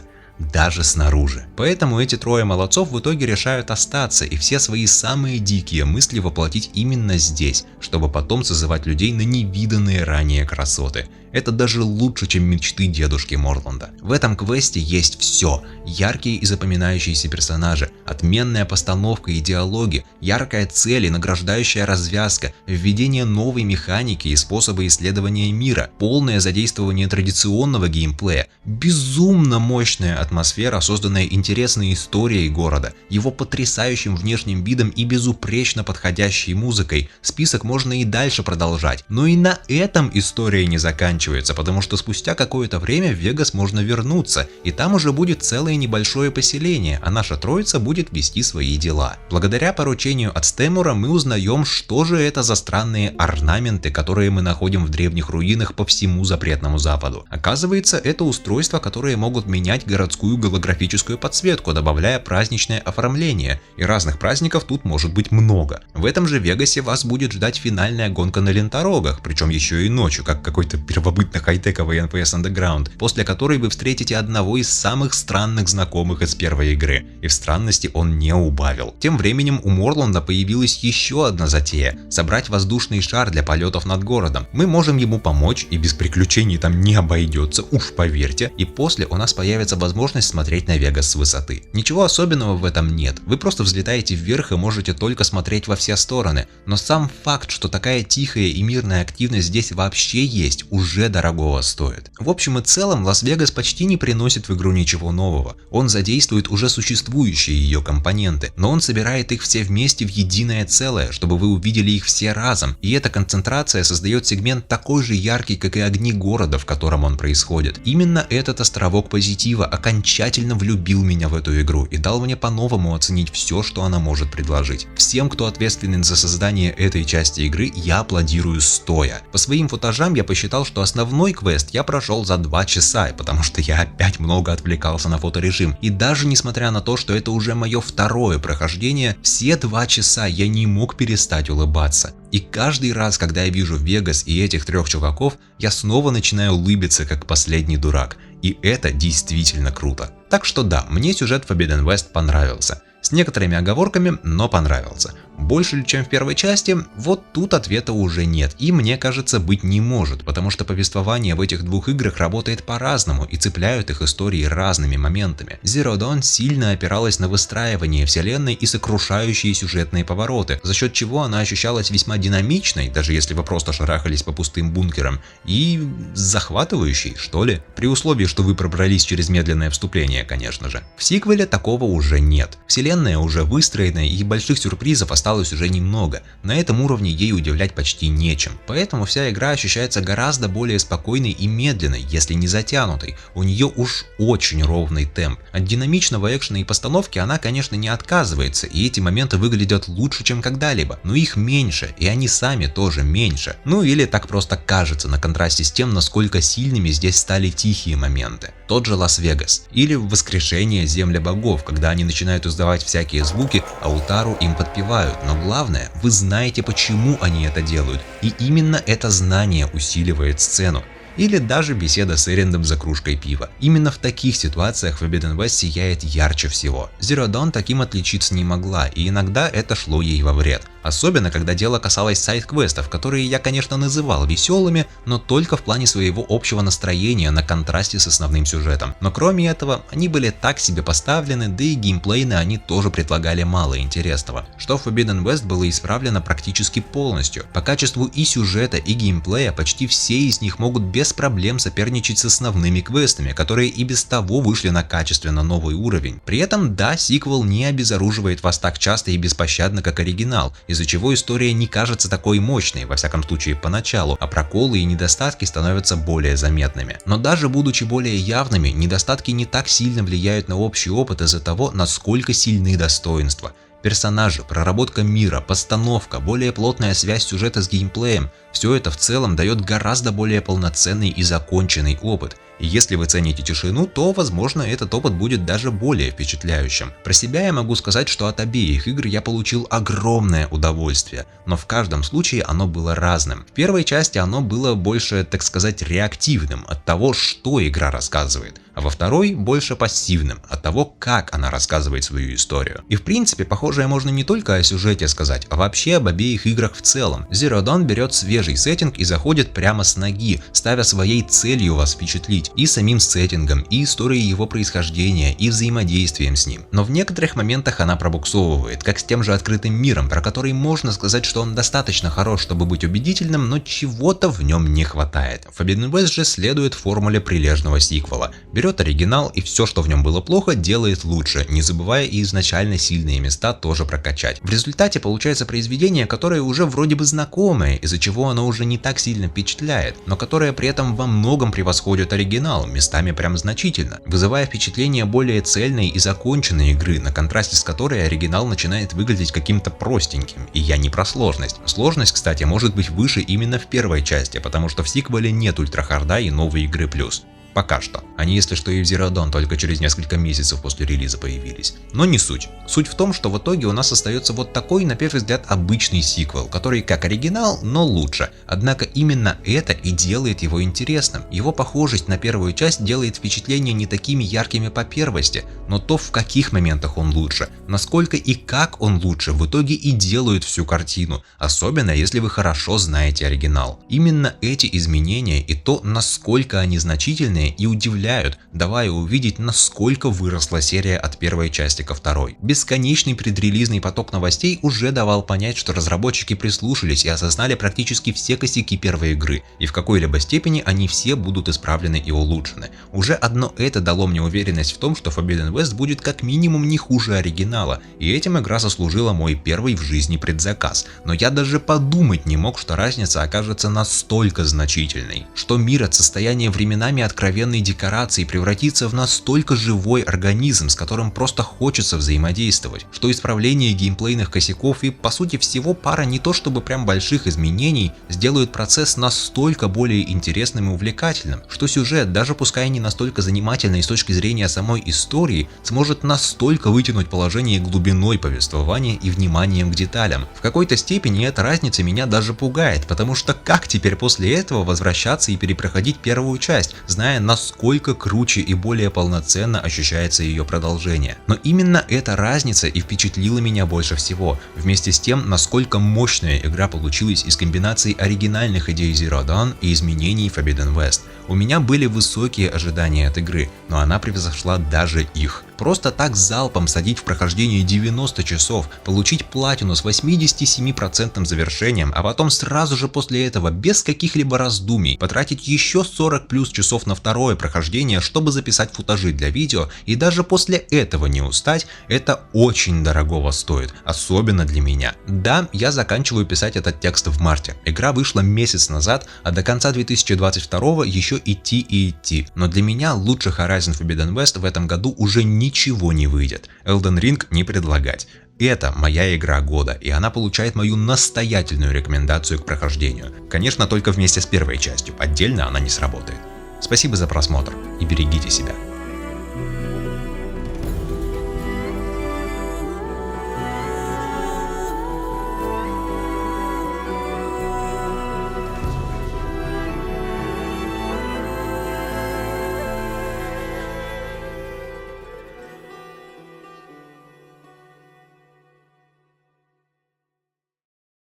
Даже снаружи. Поэтому эти трое молодцов в итоге решают остаться и все свои самые дикие мысли воплотить именно здесь, чтобы потом созывать людей на невиданные ранее красоты. Это даже лучше, чем мечты дедушки Морланда. В этом квесте есть все. Яркие и запоминающиеся персонажи, отменная постановка и диалоги, яркая цель и награждающая развязка, введение новой механики и способа исследования мира, полное задействование традиционного геймплея, безумно мощная атмосфера, созданная интересной историей города, его потрясающим внешним видом и безупречно подходящей музыкой. Список можно и дальше продолжать, но и на этом история не заканчивается, потому что спустя какое-то время в Вегас можно вернуться, и там уже будет целое небольшое поселение, а наша троица будет вести свои дела. Благодаря поручению от Стэмура мы узнаем, что же это за странные орнаменты, которые мы находим в древних руинах по всему запретному западу. Оказывается, это устройства, которые могут менять городскую голографическую подсветку, добавляя праздничное оформление, и разных праздников тут может быть много. В этом же Вегасе вас будет ждать финальная гонка на ленторогах, причем еще и ночью, как какой-то первобытно хай-тековый NPS Underground, после которой вы встретите одного из самых странных знакомых из первой игры, и в странности он не убавил. Тем временем у Морланда появилась еще одна затея – собрать воздушный шар для полетов над городом. Мы можем ему помочь, и без приключений там не обойдется, уж поверьте, и после у нас появится возможность смотреть на Вегас с высоты. Ничего особенного в этом нет, вы просто взлетаете вверх и можете только смотреть во все стороны, но сам факт, что такая тихая и мирная активность здесь вообще есть, уже дорогого стоит. В общем и целом, Лас-Вегас почти не приносит в игру ничего нового. Он задействует уже существующие ее компоненты, но он собирает их все вместе в единое целое, чтобы вы увидели их все разом, и эта концентрация создает сегмент такой же яркий, как и огни города, в котором он происходит. Именно этот островок позитива окончательно влюбил меня в эту игру и дал мне по-новому оценить все, что она может предложить. Всем, кто ответственен за создание этой части игры, я аплодирую стоя. По своим футажам я посчитал, что основной квест я прошел за 2 часа, потому что я опять много отвлекался на фоторежим. И даже несмотря на то, что это уже мое второе прохождение, все 2 часа я не мог перестать улыбаться. И каждый раз, когда я вижу Вегас и этих 3 чуваков, я снова начинаю улыбиться, как последний дурак. И это действительно круто. Так что да, мне сюжет Forbidden West понравился. С некоторыми оговорками, но понравился. больше ли, чем в первой части? Вот тут ответа уже нет, и мне кажется, быть не может, потому что повествование в этих двух играх работает по-разному и цепляют их истории разными моментами. Zero Dawn сильно опиралась на выстраивание вселенной и сокрушающие сюжетные повороты, за счет чего она ощущалась весьма динамичной, даже если вы просто шарахались по пустым бункерам, и захватывающей, что ли, при условии, что вы пробрались через медленное вступление, конечно же. В сиквеле такого уже нет. Вселенная уже выстроена, и больших сюрпризов осталось уже немного. На этом уровне ей удивлять почти нечем. Поэтому вся игра ощущается гораздо более спокойной и медленной, если не затянутой. У нее уж очень ровный темп. От динамичного экшена и постановки она, конечно, не отказывается, и эти моменты выглядят лучше, чем когда-либо. Но их меньше, и они сами тоже меньше. Ну или так просто кажется на контрасте с тем, насколько сильными здесь стали тихие моменты. Тот же Лас-Вегас. Или Воскрешение Земля Богов, когда они начинают издавать всякие звуки, а Утару им подпевают. Но главное, вы знаете, почему они это делают. И именно это знание усиливает сцену. Или даже беседа с Эрендом за кружкой пива. Именно в таких ситуациях Forbidden West сияет ярче всего. Zero Dawn таким отличиться не могла, и иногда это шло ей во вред. Особенно, когда дело касалось сайд-квестов, которые я, конечно, называл веселыми, но только в плане своего общего настроения на контрасте с основным сюжетом. Но кроме этого, они были так себе поставлены, да и геймплейно они тоже предлагали мало интересного. Что в Forbidden West было исправлено практически полностью. По качеству и сюжета, и геймплея почти все из них могут без проблем соперничать с основными квестами, которые и без того вышли на качественно новый уровень. При этом, да, сиквел не обезоруживает вас так часто и беспощадно, как оригинал, из-за чего история не кажется такой мощной, во всяком случае поначалу, а проколы и недостатки становятся более заметными. Но даже будучи более явными, недостатки не так сильно влияют на общий опыт из-за того, насколько сильны достоинства. Персонажи, проработка мира, постановка, более плотная связь сюжета с геймплеем – все это в целом дает гораздо более полноценный и законченный опыт. И если вы цените тишину, то, возможно, этот опыт будет даже более впечатляющим. Про себя я могу сказать, что от обеих игр я получил огромное удовольствие, но в каждом случае оно было разным. В первой части оно было больше, так сказать, реактивным от того, что игра рассказывает, а во второй больше пассивным от того, как она рассказывает свою историю. И в принципе, похожее можно не только о сюжете сказать, а вообще об обеих играх в целом. Zero Dawn берет свежий сеттинг и заходит прямо с ноги, ставя своей целью вас впечатлить и самим сеттингом, и историей его происхождения, и взаимодействием с ним. Но в некоторых моментах она пробуксовывает, как с тем же открытым миром, про который можно сказать, что он достаточно хорош, чтобы быть убедительным, но чего-то в нем не хватает. Forbidden West же следует формуле прилежного сиквела. Берет оригинал и все, что в нем было плохо, делает лучше, не забывая и изначально сильные места тоже прокачать. В результате получается произведение, которое уже вроде бы знакомое, из-за чего оно уже не так сильно впечатляет, но которое при этом во многом превосходит оригинал, местами прям значительно, вызывая впечатление более цельной и законченной игры, на контрасте с которой оригинал начинает выглядеть каким-то простеньким. И я не про сложность. Сложность, кстати, может быть выше именно в первой части, потому что в сиквеле нет ультрахарда и новой игры плюс. Пока что. Они, если что, и в Zero Dawn только через несколько месяцев после релиза появились. Но не суть. Суть в том, что в итоге у нас остается вот такой, на первый взгляд, обычный сиквел, который как оригинал, но лучше. Однако именно это и делает его интересным. Его похожесть на первую часть делает впечатления не такими яркими по первости, но то, в каких моментах он лучше, насколько и как он лучше, в итоге и делают всю картину, особенно если вы хорошо знаете оригинал. Именно эти изменения и то, насколько они значительные, и удивляют, давая увидеть, насколько выросла серия от первой части ко второй. Бесконечный предрелизный поток новостей уже давал понять, что разработчики прислушались и осознали практически все косяки первой игры, и в какой-либо степени они все будут исправлены и улучшены. Уже одно это дало мне уверенность в том, что Forbidden West будет как минимум не хуже оригинала, и этим игра заслужила мой первый в жизни предзаказ. Но я даже подумать не мог, что разница окажется настолько значительной, что мир от состояния временами откровенной декорации превратится в настолько живой организм, с которым просто хочется взаимодействовать, что исправление геймплейных косяков и по сути всего пара не то чтобы прям больших изменений сделают процесс настолько более интересным и увлекательным, что сюжет, даже пускай не настолько занимательный с точки зрения самой истории, сможет настолько вытянуть положение глубиной повествования и вниманием к деталям. В какой-то степени эта разница меня даже пугает, потому что как теперь после этого возвращаться и перепроходить первую часть, зная, зная, насколько круче и более полноценно ощущается ее продолжение. Но именно эта разница и впечатлила меня больше всего, вместе с тем, насколько мощная игра получилась из комбинации оригинальных идей Zero Dawn и изменений Forbidden West. У меня были высокие ожидания от игры, но она превзошла даже их. Просто так залпом садить в прохождение 90 часов, получить платину с 87% завершением, а потом сразу же после этого, без каких-либо раздумий, потратить еще 40 плюс часов на второе прохождение, чтобы записать футажи для видео, и даже после этого не устать, это очень дорогого стоит, особенно для меня. Да, я заканчиваю писать этот текст в марте. Игра вышла месяц назад, а до конца 2022 еще идти и идти. Но для меня лучше Horizon Forbidden West в этом году уже ничего не выйдет. Elden Ring не предлагать. Это моя игра года, и она получает мою настоятельную рекомендацию к прохождению. Конечно, только вместе с первой частью, отдельно она не сработает. Спасибо за просмотр и берегите себя.